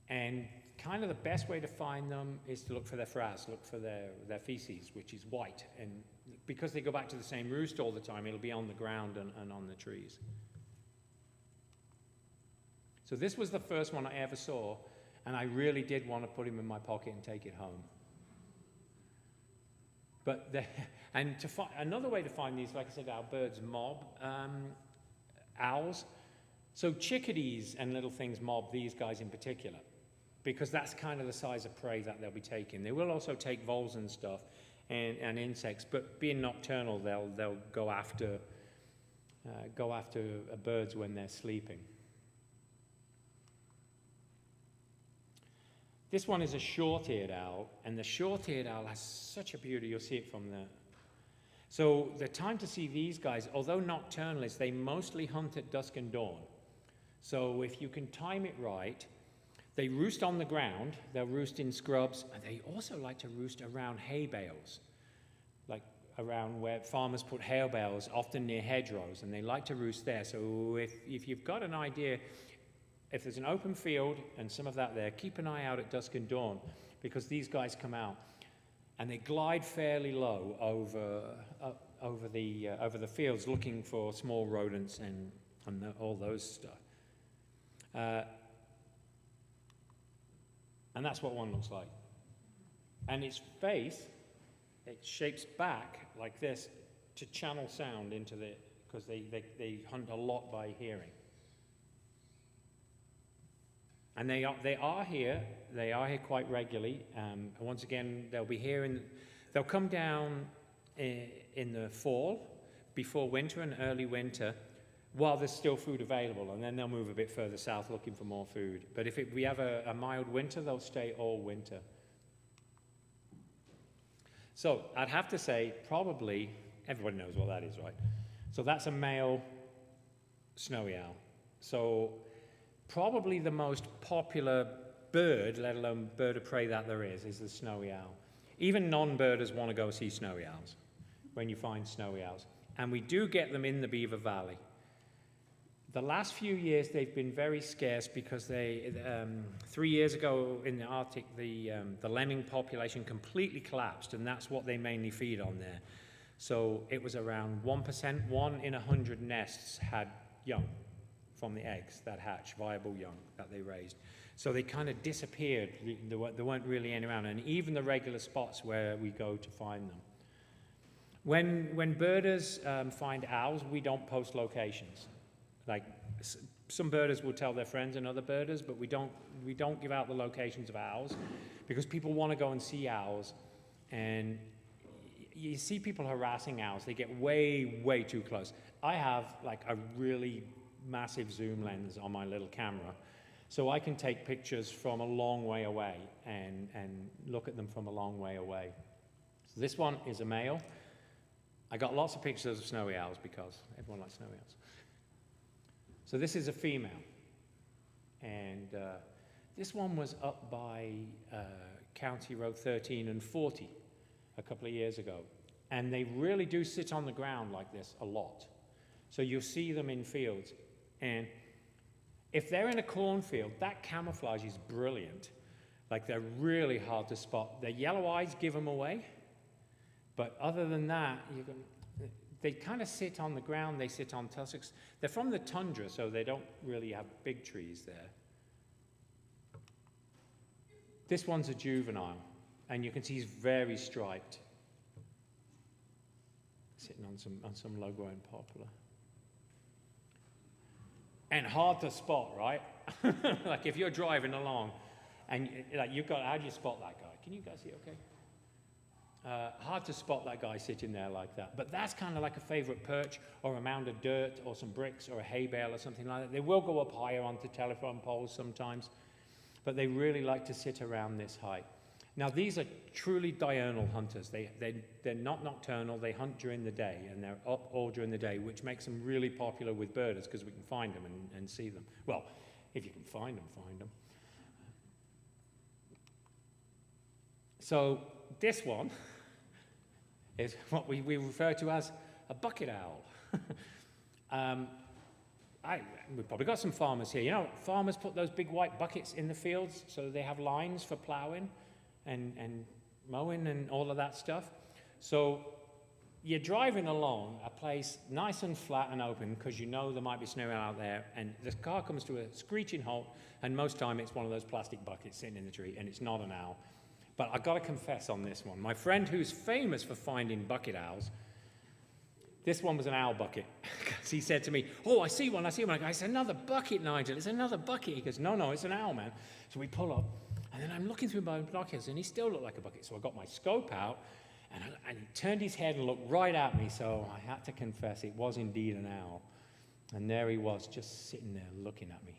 Speaker 3: And kind of the best way to find them is to look for their frass, look for their feces, which is white. And because they go back to the same roost all the time, it'll be on the ground and on the trees. So this was the first one I ever saw, and I really did want to put him in my pocket and take it home. But another way to find these, like I said, our birds mob owls. So chickadees and little things mob these guys in particular, because that's kind of the size of prey that they'll be taking. They will also take voles and stuff and insects, but being nocturnal, they'll go after go after birds when they're sleeping. This one is a short-eared owl, and the short-eared owl has such a beauty. You'll see it from there. So the time to see these guys, although nocturnalists, they mostly hunt at dusk and dawn. So if you can time it right, they roost on the ground, they'll roost in scrubs, and they also like to roost around hay bales, like around where farmers put hay bales, often near hedgerows, and they like to roost there. So if you've got an idea, if there's an open field and some of that there, keep an eye out at dusk and dawn, because these guys come out and they glide fairly low over the fields, looking for small rodents and all those stuff. And that's what one looks like. And its face, it shapes back like this to channel sound into the, because they hunt a lot by hearing. And they are here quite regularly. And once again, they'll be here, they'll come down in the fall, before winter and early winter, while there's still food available, and then they'll move a bit further south looking for more food. But if we have a mild winter, they'll stay all winter. So I'd have to say, probably, everybody knows what that is, right? So that's a male snowy owl. So probably the most popular bird, let alone bird of prey that there is the snowy owl. Even non-birders want to go see snowy owls when you find snowy owls. And we do get them in the Beaver Valley. The last few years, they've been very scarce because 3 years ago in the Arctic, the lemming population completely collapsed, and that's what they mainly feed on there. So it was around 1%, 1 in 100 nests had young from the eggs that hatch, viable young that they raised. So they kind of disappeared. There weren't really any around, and even the regular spots where we go to find them. When birders find owls, we don't post locations. Like some birders will tell their friends and other birders, but we don't give out the locations of owls because people want to go and see owls, and you see people harassing owls. They get way too close. I have like a really massive zoom lens on my little camera, so I can take pictures from a long way away and look at them from a long way away. So this one is a male. I got lots of pictures of snowy owls because everyone likes snowy owls. So this is a female, and this one was up by County Road 13 and 40 a couple of years ago, and they really do sit on the ground like this a lot. So you'll see them in fields, and if they're in a cornfield, that camouflage is brilliant. Like, they're really hard to spot. Their yellow eyes give them away, but other than that, they kind of sit on the ground, they sit on tussocks. They're from the tundra, so they don't really have big trees there. This one's a juvenile, and you can see he's very striped. Sitting on some low-growing poplar. And hard to spot, right? Like if you're driving along, and like how do you spot that guy? Can you guys see okay? Hard to spot that guy sitting there like that. But that's kind of like a favorite perch or a mound of dirt or some bricks or a hay bale or something like that. They will go up higher onto telephone poles sometimes, but they really like to sit around this height. Now, these are truly diurnal hunters. They're not nocturnal. They hunt during the day, and they're up all during the day, which makes them really popular with birders because we can find them and see them. Well, if you can find them, find them. So this one is what we refer to as a bucket owl. We've probably got some farmers here. You know, farmers put those big white buckets in the fields so they have lines for plowing and mowing and all of that stuff. So you're driving along a place nice and flat and open because you know there might be snow out there, and the car comes to a screeching halt, and most time it's one of those plastic buckets sitting in the tree, and it's not an owl. But I've got to confess on this one. My friend who's famous for finding bucket owls, this one was an owl bucket. Because he said to me, "Oh, I see one. I see one." I go, "It's another bucket, Nigel. It's another bucket." He goes, "No, it's an owl, man." So we pull up, and then I'm looking through my binoculars, and he still looked like a bucket. So I got my scope out, And he turned his head and looked right at me, so I had to confess it was indeed an owl. And there he was, just sitting there looking at me.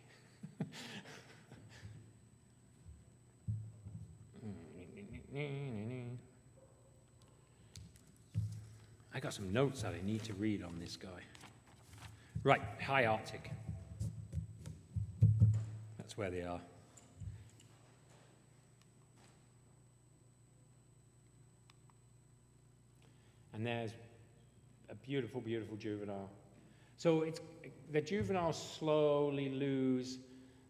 Speaker 3: I got some notes that I need to read on this guy. Right, high Arctic. That's where they are. And there's a beautiful, beautiful juvenile. So the juveniles slowly lose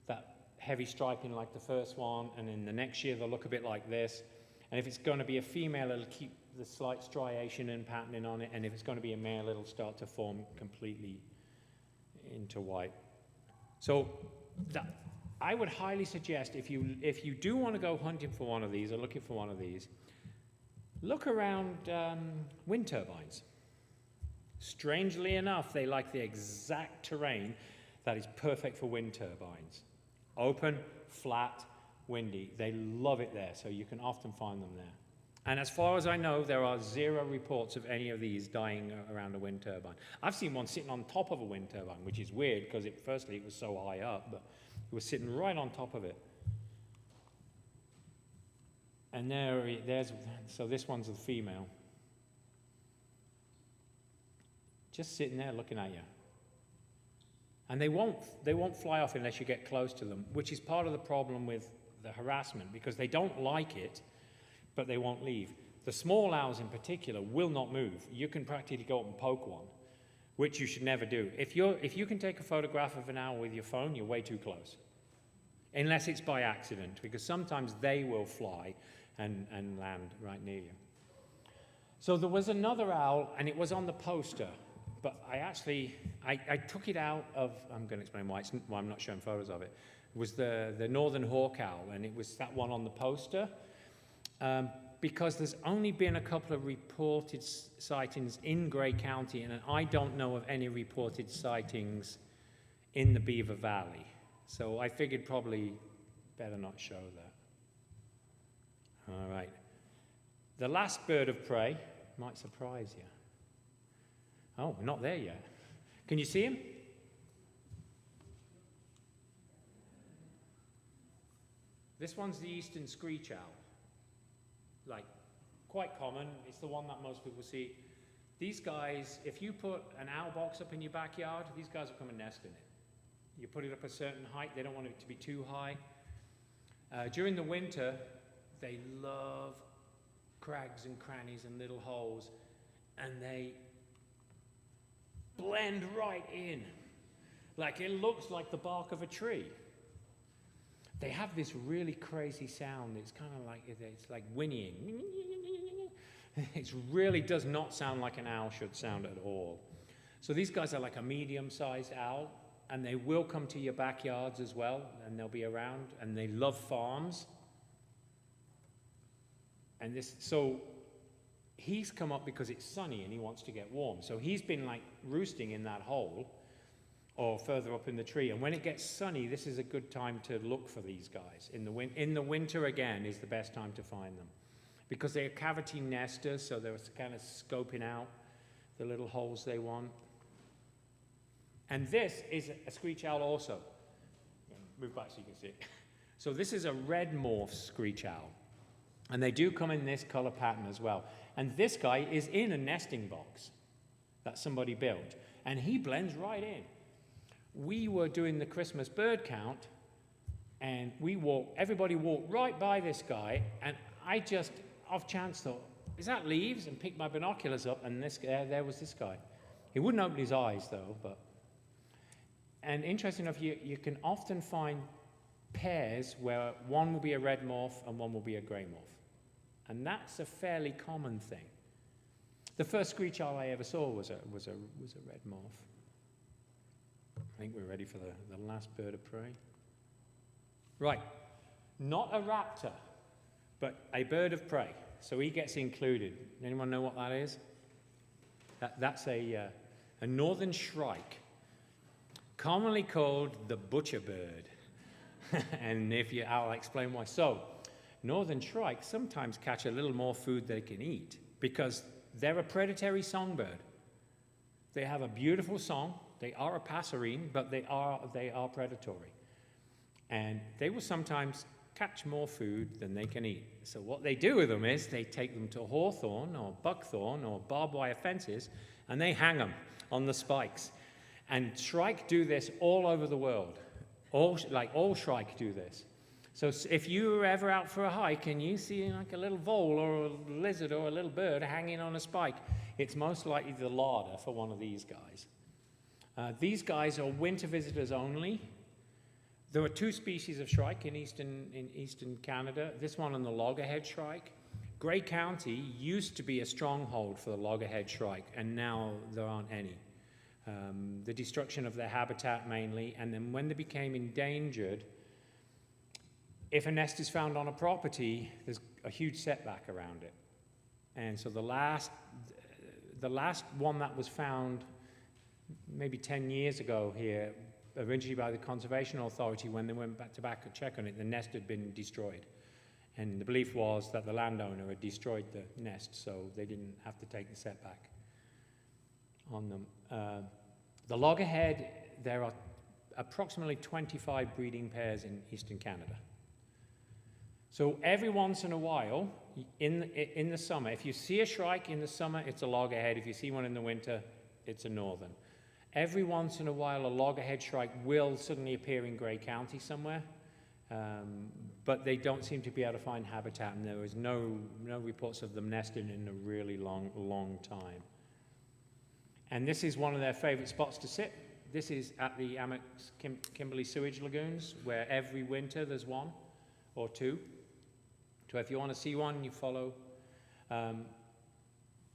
Speaker 3: that heavy striping like the first one, and then the next year they'll look a bit like this. And if it's going to be a female, it'll keep the slight striation and patterning on it, and if it's going to be a male, it'll start to form completely into white. So I would highly suggest, if you do want to go hunting for one of these or looking for one of these, look around wind turbines. Strangely enough, they like the exact terrain that is perfect for wind turbines. Open, flat, windy. They love it there, so you can often find them there. And as far as I know, there are 0 reports of any of these dying around a wind turbine. I've seen one sitting on top of a wind turbine, which is weird because firstly it was so high up, but it was sitting right on top of it. And so this one's the female. Just sitting there looking at you. And they won't fly off unless you get close to them, which is part of the problem with the harassment, because they don't like it, but they won't leave. The small owls in particular will not move. You can practically go up and poke one, which you should never do. If you can take a photograph of an owl with your phone, you're way too close. Unless it's by accident, because sometimes they will fly and land right near you. So there was another owl, and it was on the poster, but I took it out of, I'm going to explain why I'm not showing photos of it. It was the northern hawk owl, and it was that one on the poster. Because there's only been a couple of reported sightings in Grey County, and I don't know of any reported sightings in the Beaver Valley. So I figured probably better not show that. All right. The last bird of prey might surprise you. Oh, we're not there yet. Can you see him? This one's the eastern screech owl. Like, quite common. It's the one that most people see. These guys, if you put an owl box up in your backyard, these guys will come and nest in it. You put it up a certain height. They don't want it to be too high. During the winter, they love crags and crannies and little holes, and they blend right in. Like, it looks like the bark of a tree. They have this really crazy sound. It's kind of like, it's like whinnying. It really does not sound like an owl should sound at all. So these guys are like a medium-sized owl, and they will come to your backyards as well, and they'll be around, and they love farms. And so he's come up because it's sunny and he wants to get warm. So he's been like roosting in that hole or further up in the tree. And when it gets sunny, this is a good time to look for these guys. In the winter, again, is the best time to find them, because they're cavity nesters, so they're kind of scoping out the little holes they want. And this is a screech owl also. Move back so you can see it. So this is a red morph screech owl. And they do come in this color pattern as well. And this guy is in a nesting box that somebody built, and he blends right in. We were doing the Christmas bird count, and everybody walked right by this guy, and I just, off chance, thought, is that leaves? And picked my binoculars up, and there was this guy. He wouldn't open his eyes, though. And interesting enough, you can often find pairs where one will be a red morph and one will be a gray morph. And that's a fairly common thing. The first screech owl I ever saw was a red morph. I think we're ready for the last bird of prey. Right, not a raptor, but a bird of prey. So he gets included. Anyone know what that is? That's a northern shrike, commonly called the butcher bird. And I'll explain why. So, northern shrikes sometimes catch a little more food than they can eat, because they're a predatory songbird. They have a beautiful song. They are a passerine, but they are predatory. And they will sometimes catch more food than they can eat. So what they do with them is they take them to hawthorn or buckthorn or barbed wire fences, and they hang them on the spikes. And shrike do this all over the world. All shrike do this. So if you're ever out for a hike and you see like a little vole or a lizard or a little bird hanging on a spike, it's most likely the larder for one of these guys. These guys are winter visitors only. There are two species of shrike in eastern Canada, this one and the loggerhead shrike. Grey County used to be a stronghold for the loggerhead shrike, and now there aren't any. The destruction of their habitat mainly, and then when they became endangered, if a nest is found on a property, there's a huge setback around it. And so the last one that was found maybe 10 years ago here, originally by the Conservation Authority, when they went back to check on it, the nest had been destroyed. And the belief was that the landowner had destroyed the nest, so they didn't have to take the setback on them. The loggerhead, there are approximately 25 breeding pairs in eastern Canada. So every once in a while, in the summer, if you see a shrike in the summer, it's a loggerhead. If you see one in the winter, it's a northern. Every once in a while, a loggerhead shrike will suddenly appear in Grey County somewhere, but they don't seem to be able to find habitat, and there is no reports of them nesting in a really long time. And this is one of their favorite spots to sit. This is at the Kimberley sewage lagoons, where every winter there's one or two. So if you want to see one, you follow.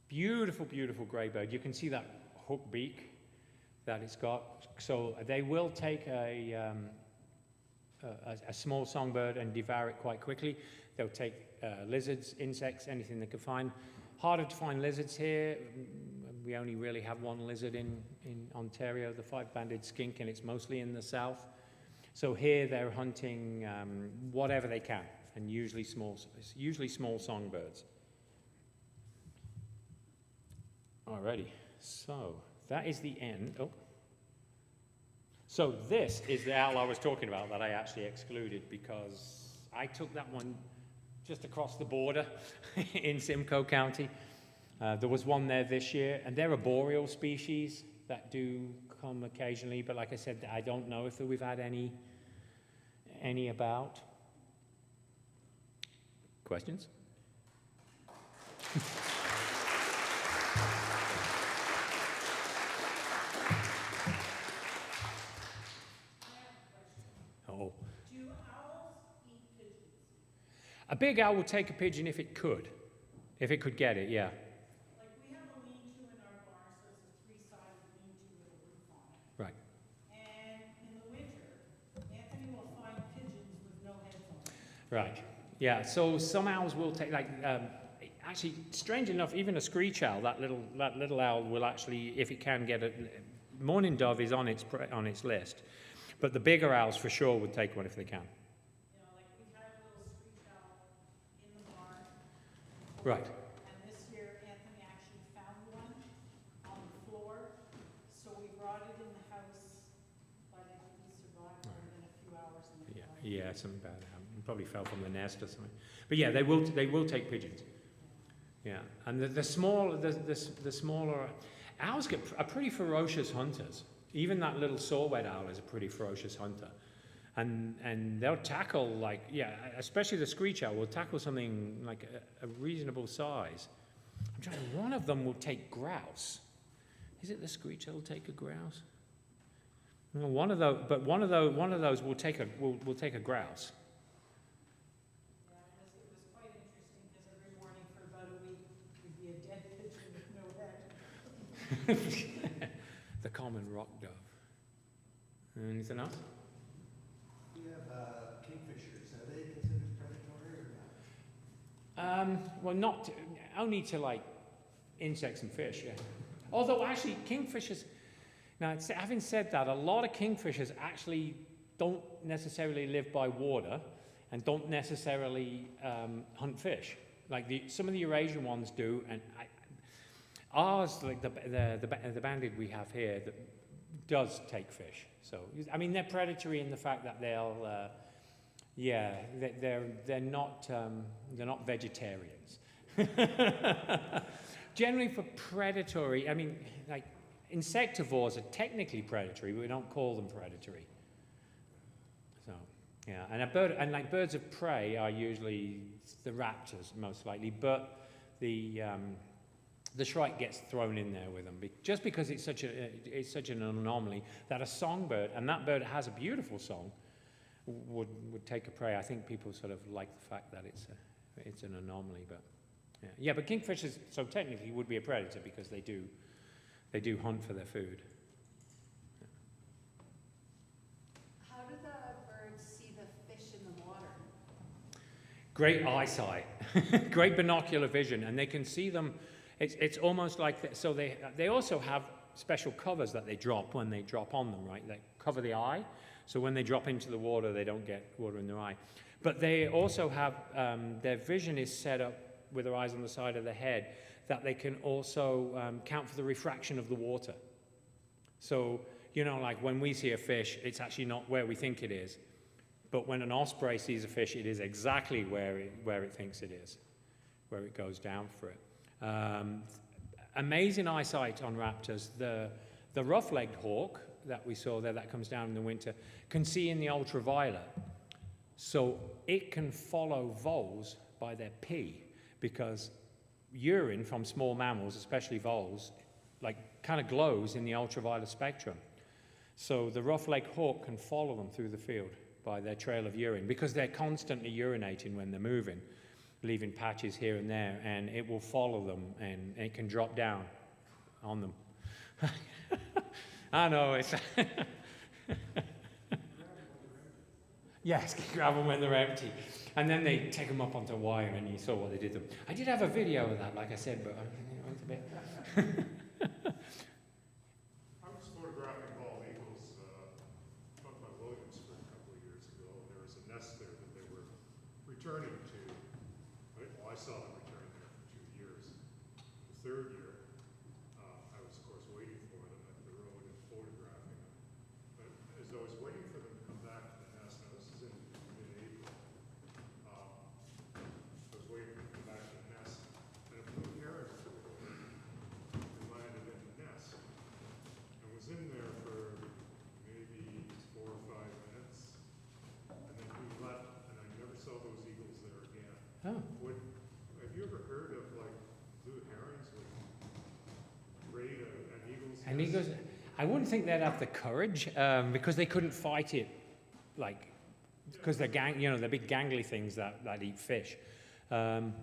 Speaker 3: Beautiful, beautiful grey bird. You can see that hook beak that it's got. So they will take a small songbird and devour it quite quickly. They'll take lizards, insects, anything they can find. Harder to find lizards here. We only really have one lizard in Ontario, the five-banded skink, and it's mostly in the south. So here they're hunting whatever they can, and usually small songbirds. Alrighty, so that is the end. Oh. So this is the owl I was talking about that I actually excluded because I took that one just across the border in Simcoe County. There was one there this year, and they're a boreal species that do come occasionally, but like I said, I don't know if we've had any about. Questions? Oh.
Speaker 4: Do owls eat pigeons?
Speaker 3: A big owl would take a pigeon if it could. If it could get it, yeah.
Speaker 4: Like we have a lean-to in our barn, so it's a three-sided lean-to with a roof on it.
Speaker 3: Right.
Speaker 4: And in the winter, Anthony will find pigeons with no heads on them.
Speaker 3: Right. Yeah. So some owls will take, like, actually, strange enough, even a screech owl, that little owl will actually, if it can get a mourning dove, is on its list, but the bigger owls for sure would take one if they can.
Speaker 4: You know, like we've had a little screech owl in the barn.
Speaker 3: Right.
Speaker 4: And this year, Anthony actually found one on the floor, so we brought it in the house, but I think he survived more than a few hours in the barn.
Speaker 3: Yeah, something bad happened. He probably fell from the nest or something. But yeah, they will take pigeons. Yeah, and the smaller owls are pretty ferocious hunters. Even that little saw-whet owl is a pretty ferocious hunter. And they'll tackle, like, yeah, especially the screech owl will tackle something like a reasonable size. I'm trying to, one of them will take grouse. Is it the screech that will take a grouse? No, one of those will take a grouse.
Speaker 4: Yeah, it was quite interesting because every morning for about a week, there'd be a dead pigeon with no head.
Speaker 3: The common rock dove. Anything else?
Speaker 5: We have kingfishers. Are they considered predatory or not?
Speaker 3: Well, not only to like insects and fish, yeah. Although actually kingfishers, now having said that, a lot of kingfishers actually don't necessarily live by water and don't necessarily hunt fish. Like some of the Eurasian ones do, and ours, like the banded we have here, that does take fish. So I mean, they're predatory in the fact that they'll, yeah, they're not vegetarians. Generally, for predatory, I mean, like insectivores are technically predatory, but we don't call them predatory. So yeah, and like birds of prey are usually the raptors most likely, but the shrike gets thrown in there with them just because it's such an anomaly that a songbird, and that bird has a beautiful song, would take a prey. I think people sort of like the fact that it's an anomaly, but yeah, but kingfishers so technically would be a predator because they do hunt for their food.
Speaker 1: How do the birds see the fish in the water?
Speaker 3: Great eyesight, great binocular vision, and they can see them. It's almost like so they also have special covers that they drop when they drop on them, right? They cover the eye, so when they drop into the water, they don't get water in their eye. But they also have their vision is set up with their eyes on the side of the head that they can also count for the refraction of the water. So you know, like when we see a fish, it's actually not where we think it is. But when an osprey sees a fish, it is exactly where it thinks it is, where it goes down for it. Amazing eyesight on raptors. The rough-legged hawk that we saw there that comes down in the winter can see in the ultraviolet. So it can follow voles by their pee, because urine from small mammals, especially voles, like kind of glows in the ultraviolet spectrum. So the rough-legged hawk can follow them through the field by their trail of urine, because they're constantly urinating when they're moving, leaving patches here and there, and it will follow them, and it can drop down on them. I know, it's... Yes, grab them when they're empty. And then they take them up onto wire, and you saw what they did to them. I did have a video of that, like I said, but it was a bit...
Speaker 6: I was photographing bald eagles up by Williamsburg a couple of years ago. There was a nest there that they were returning to. Well, I saw them returning there for 2 years. The third year, I was, of course, waiting for them at the road and photographing them. But as I was waiting for them to come back to the nest, now this is in mid-April, I was waiting for them to come back to the nest, and a blue heron flew over and landed in the nest. I was in there for maybe 4 or 5 minutes, and then he left, and I never saw those eagles there again.
Speaker 3: Oh.
Speaker 6: Have you ever heard of like blue herons would raid an eagle's
Speaker 3: And
Speaker 6: nest?
Speaker 3: he goes, I wouldn't think they'd have the courage, because they couldn't fight it, like, because they're they're big gangly things that eat fish.
Speaker 6: That's a risky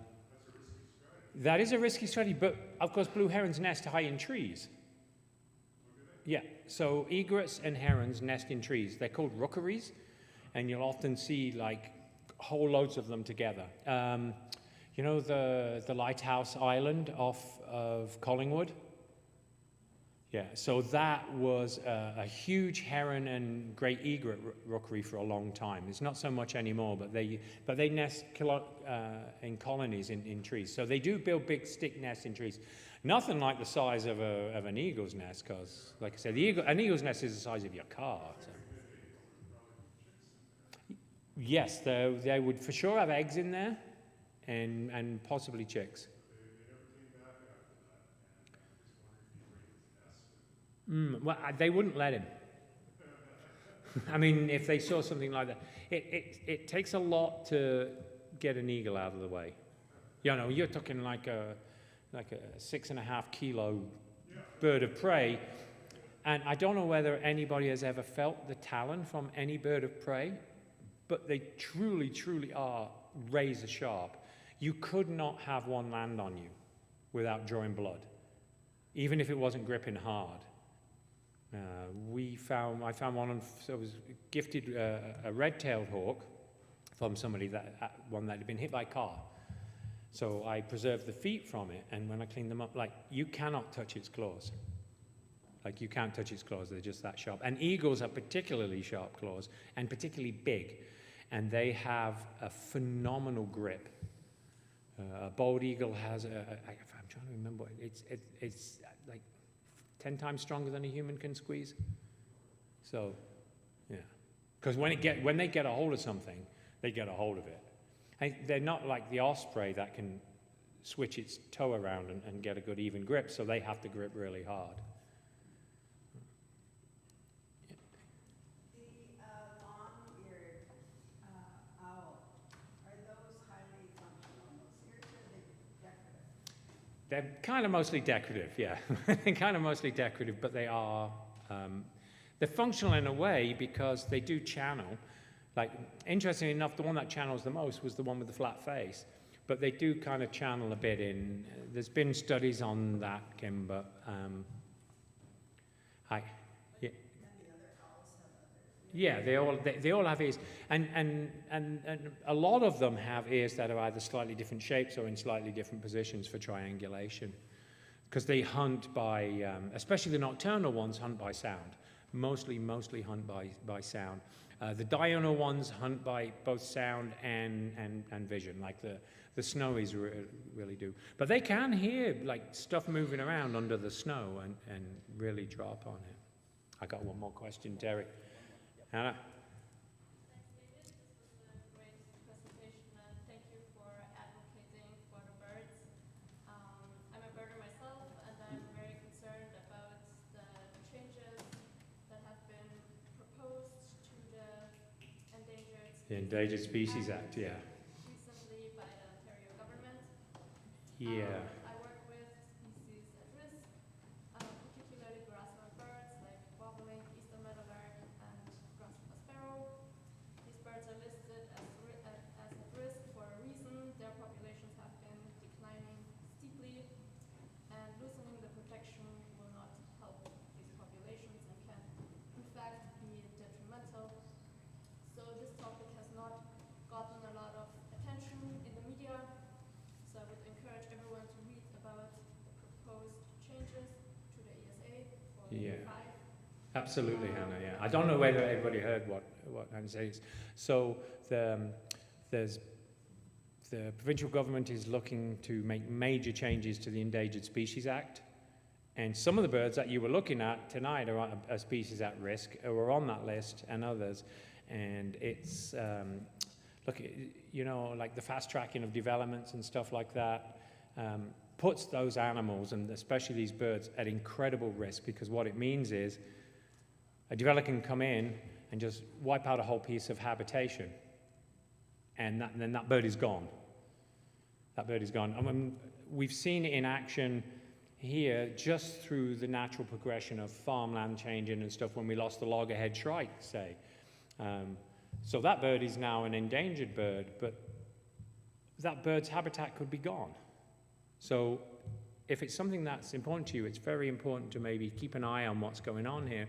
Speaker 6: strategy.
Speaker 3: That is a risky strategy, but of course blue herons nest high in trees. Yeah, so egrets and herons nest in trees. They're called rookeries, and you'll often see like whole loads of them together. You know the lighthouse island off of Collingwood? Yeah, so that was a huge heron and great egret rookery for a long time. It's not so much anymore, but they nest in colonies in trees. So they do build big stick nests in trees. Nothing like the size of an eagle's nest, because, like I said, an eagle's nest is the size of your car. So. Yes, they would for sure have eggs in there, and possibly chicks. Well, they wouldn't let him. I mean, if they saw something like that, it takes a lot to get an eagle out of the way. You know, you're talking like a 6.5 kilo bird of prey, and I don't know whether anybody has ever felt the talon from any bird of prey, but they truly, truly are razor sharp. You could not have one land on you without drawing blood, even if it wasn't gripping hard. I found one, I was gifted a red-tailed hawk from somebody one that had been hit by a car. So I preserved the feet from it, and when I cleaned them up, like, you cannot touch its claws. Like, you can't touch its claws, they're just that sharp. And eagles have particularly sharp claws, and particularly big, and they have a phenomenal grip. A bald eagle has I'm trying to remember. It's like 10 times stronger than a human can squeeze. So, yeah. Because when they get a hold of something, they get a hold of it. And they're not like the osprey that can switch its toe around and get a good even grip, so they have to grip really hard.
Speaker 4: The long-eared owl, are those highly functional in those ears, or are they decorative?
Speaker 3: They're kind of mostly decorative, yeah. They're kind of mostly decorative, but they are, they're functional in a way because they do channel. Like, interestingly enough, the one that channels the most was the one with the flat face. But they do kind of channel a bit in. There's been studies on that, Kim, but yeah, they all have ears, and a lot of them have ears that are either slightly different shapes or in slightly different positions for triangulation, because they hunt by, especially the nocturnal ones, hunt by sound. Mostly hunt by sound. The diurnal ones hunt by both sound and vision, like the snowies really do. But they can hear like stuff moving around under the snow and really drop on it. I got one more question, Derek. Hannah?
Speaker 7: Thanks, David. This was a great presentation, and thank you for advocating for the birds. I'm a birder myself, and I'm very concerned about the changes that have been proposed to the
Speaker 3: The Endangered Species Act, yeah.
Speaker 7: recently by the Ontario government.
Speaker 3: Yeah.
Speaker 7: I work with species at risk, particularly grassland birds like bobolink, eastern meadowlark, and grassland sparrow. These birds are listed as at risk for a reason. Their populations have been declining steeply, and loosening the protection will not help these populations and can, in fact, be detrimental. So this topic has not gotten a lot of attention in the media. So I would encourage everyone to read about the proposed changes to the ESA for
Speaker 3: Yeah.
Speaker 7: 5.
Speaker 3: Absolutely, Hannah, yeah. I don't know whether everybody heard what Hannah says. So the provincial government is looking to make major changes to the Endangered Species Act. And some of the birds that you were looking at tonight are a species at risk, or are on that list, and others. And it's, look, you know, like the fast tracking of developments and stuff like that puts those animals, and especially these birds, at incredible risk, because what it means is a developer can come in and just wipe out a whole piece of habitation, and then that bird is gone. That bird is gone. I mean, we've seen it in action here just through the natural progression of farmland changing and stuff when we lost the loggerhead shrike, say. So that bird is now an endangered bird, but that bird's habitat could be gone. So if it's something that's important to you, it's very important to maybe keep an eye on what's going on here.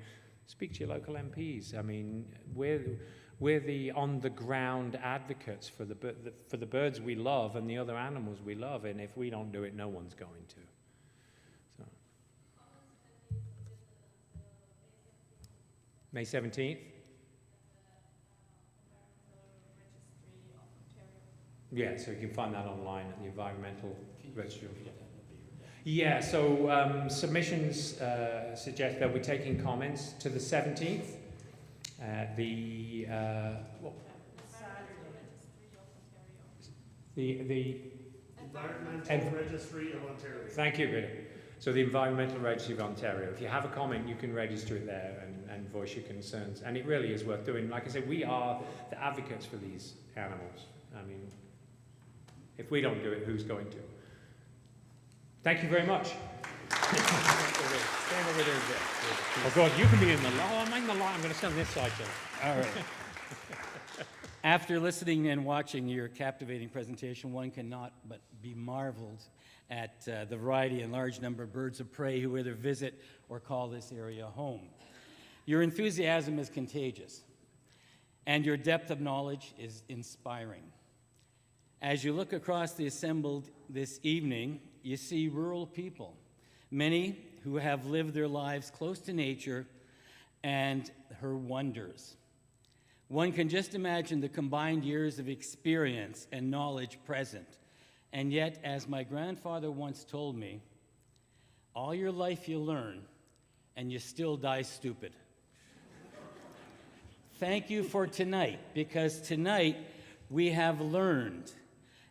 Speaker 3: Speak to your local MPs. I mean, we're the on-the-ground advocates for the birds we love and the other animals we love, and if we don't do it, no one's going to. So. May 17th? Yeah, so you can find that online at the Environmental Registry. Yeah, so submissions suggest they'll be taking comments to the 17th. The
Speaker 6: Environmental Registry of Ontario.
Speaker 3: Thank you, Peter. So the Environmental Registry of Ontario. If you have a comment, you can register it there and voice your concerns. And it really is worth doing. Like I said, we are the advocates for these animals. I mean, if we don't do it, who's going to? Thank you very much. Oh God, you can be in the light. I'm in the light. I'm going to stand this side, Joe.
Speaker 2: All right. After listening and watching your captivating presentation, one cannot but be marveled at the variety and large number of birds of prey who either visit or call this area home. Your enthusiasm is contagious, and your depth of knowledge is inspiring. As you look across the assembled this evening, you see rural people, many who have lived their lives close to nature and her wonders. One can just imagine the combined years of experience and knowledge present And yet, as my grandfather once told me, all your life you learn, and you still die stupid. Thank you for tonight, because tonight we have learned,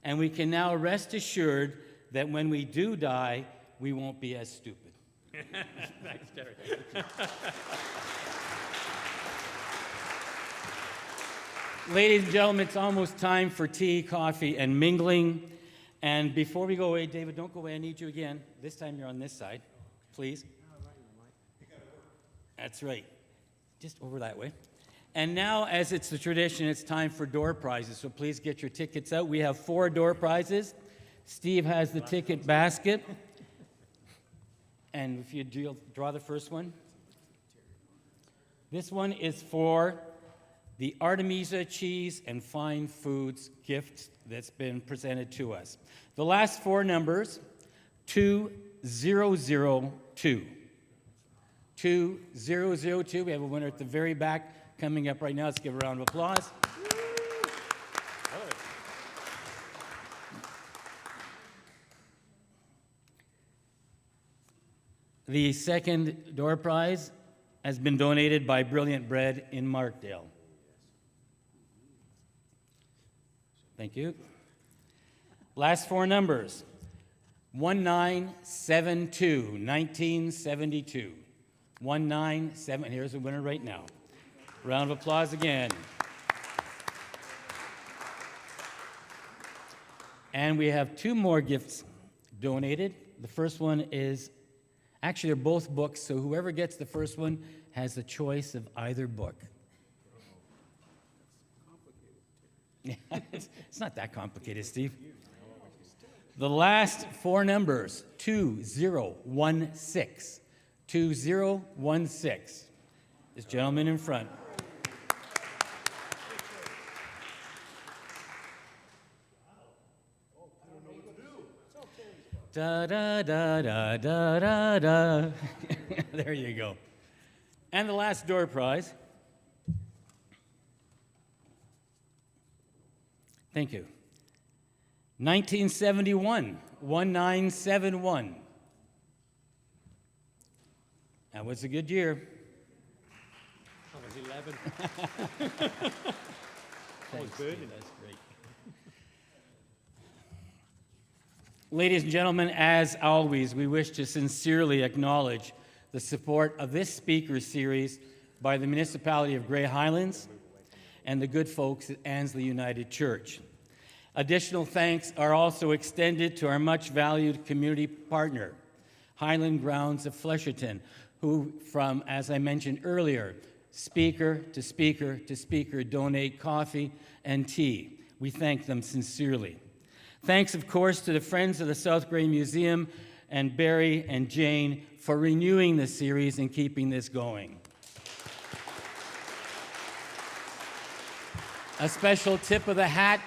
Speaker 2: and we can now rest assured that when we do die, we won't be as stupid.
Speaker 3: Thanks, Terry.
Speaker 2: Ladies and gentlemen, it's almost time for tea, coffee, and mingling. And before we go away, David, don't go away. I need you again. This time you're on this side, please. That's right. Just over that way. And now, as it's the tradition, it's time for door prizes. So please get your tickets out. We have 4 door prizes. Steve has the ticket basket. And if you draw the first one. This one is for the Artemisia cheese and fine foods gift that's been presented to us. The last 4 numbers, 2002. 2002. We have a winner at the very back coming up right now. Let's give a round of applause. The second door prize has been donated by Brilliant Bread in Markdale. Thank you. Last 4 numbers, 1972, 1972. 197, here's the winner right now. Round of applause again. And we have 2 more gifts donated. The first one is, actually they're both books, so whoever gets the first one has the choice of either book. It's not that complicated, Steve. The last 4 numbers, 2016. 2016. This gentleman in front. Da da da da da da da. There you go. And the last door prize. Thank you. 1971, 1971. That was a good year.
Speaker 3: I was 11.
Speaker 2: Thanks, Steve. That's great. Ladies and gentlemen, as always, we wish to sincerely acknowledge the support of this speaker series by the municipality of Grey Highlands and the good folks at Annesley United Church. Additional thanks are also extended to our much valued community partner, Highland Grounds of Flesherton, who from, as I mentioned earlier, speaker to speaker to speaker donate coffee and tea. We thank them sincerely. Thanks, of course, to the Friends of the South Grey Museum and Barry and Jane for renewing the series and keeping this going. A special tip of the hat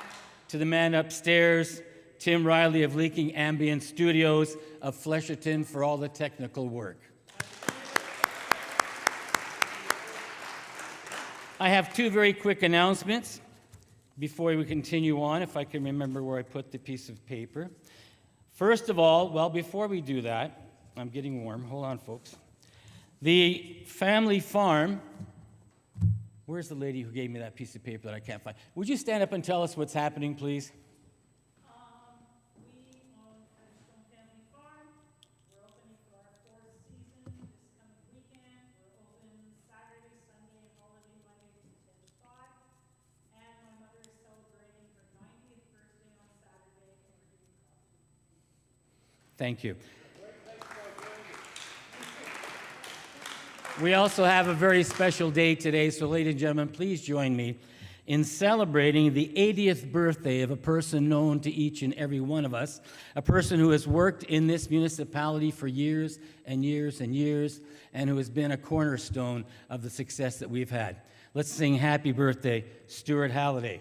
Speaker 2: to the man upstairs, Tim Riley of Leaking Ambient Studios of Flesherton, for all the technical work. I have 2 very quick announcements before we continue on, if I can remember where I put the piece of paper. First of all, well, before we do that, I'm getting warm. Hold on, folks. The family farm, where's the lady who gave me that piece of paper that I can't find? Would you stand up and tell us what's happening, please?
Speaker 4: We own Edgestone Family Farm. We're opening for our 4th season this coming weekend. We're open Saturday, Sunday, and holiday Monday from 10 to 5. And my mother is celebrating her 90th birthday on Saturday, and we're doing coffee.
Speaker 2: Thank you. We also have a very special day today, so ladies and gentlemen, please join me in celebrating the 80th birthday of a person known to each and every one of us, a person who has worked in this municipality for years and years and years, and who has been a cornerstone of the success that we've had. Let's sing happy birthday, Stuart Halliday.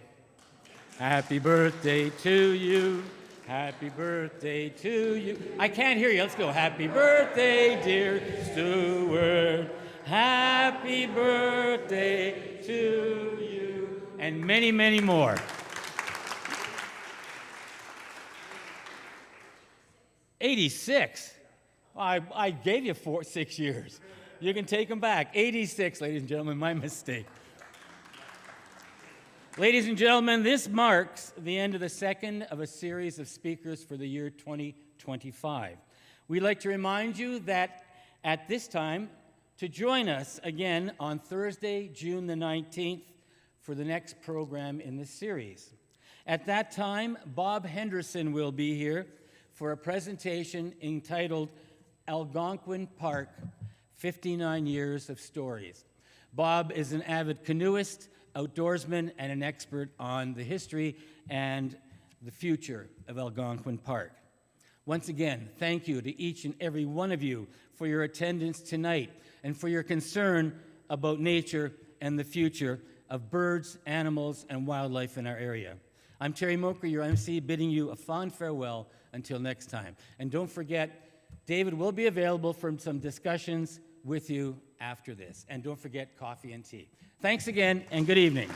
Speaker 2: Happy birthday to you. Happy birthday to you. I can't hear you. Let's go. Happy birthday, dear Stuart. Happy birthday to you. And many, many more. 86? I gave you 6 years. You can take them back. 86, ladies and gentlemen, my mistake. Ladies and gentlemen, this marks the end of the second of a series of speakers for the year 2025. We'd like to remind you that at this time, to join us again on Thursday, June the 19th, for the next program in this series. At that time, Bob Henderson will be here for a presentation entitled Algonquin Park, 59 Years of Stories. Bob is an avid canoeist, outdoorsman, and an expert on the history and the future of Algonquin Park. Once again, thank you to each and every one of you for your attendance tonight and for your concern about nature and the future of birds, animals, and wildlife in our area. I'm Terry Moker, your MC, bidding you a fond farewell until next time. And don't forget, David will be available for some discussions with you after this. And don't forget coffee and tea. Thanks again, and good evening.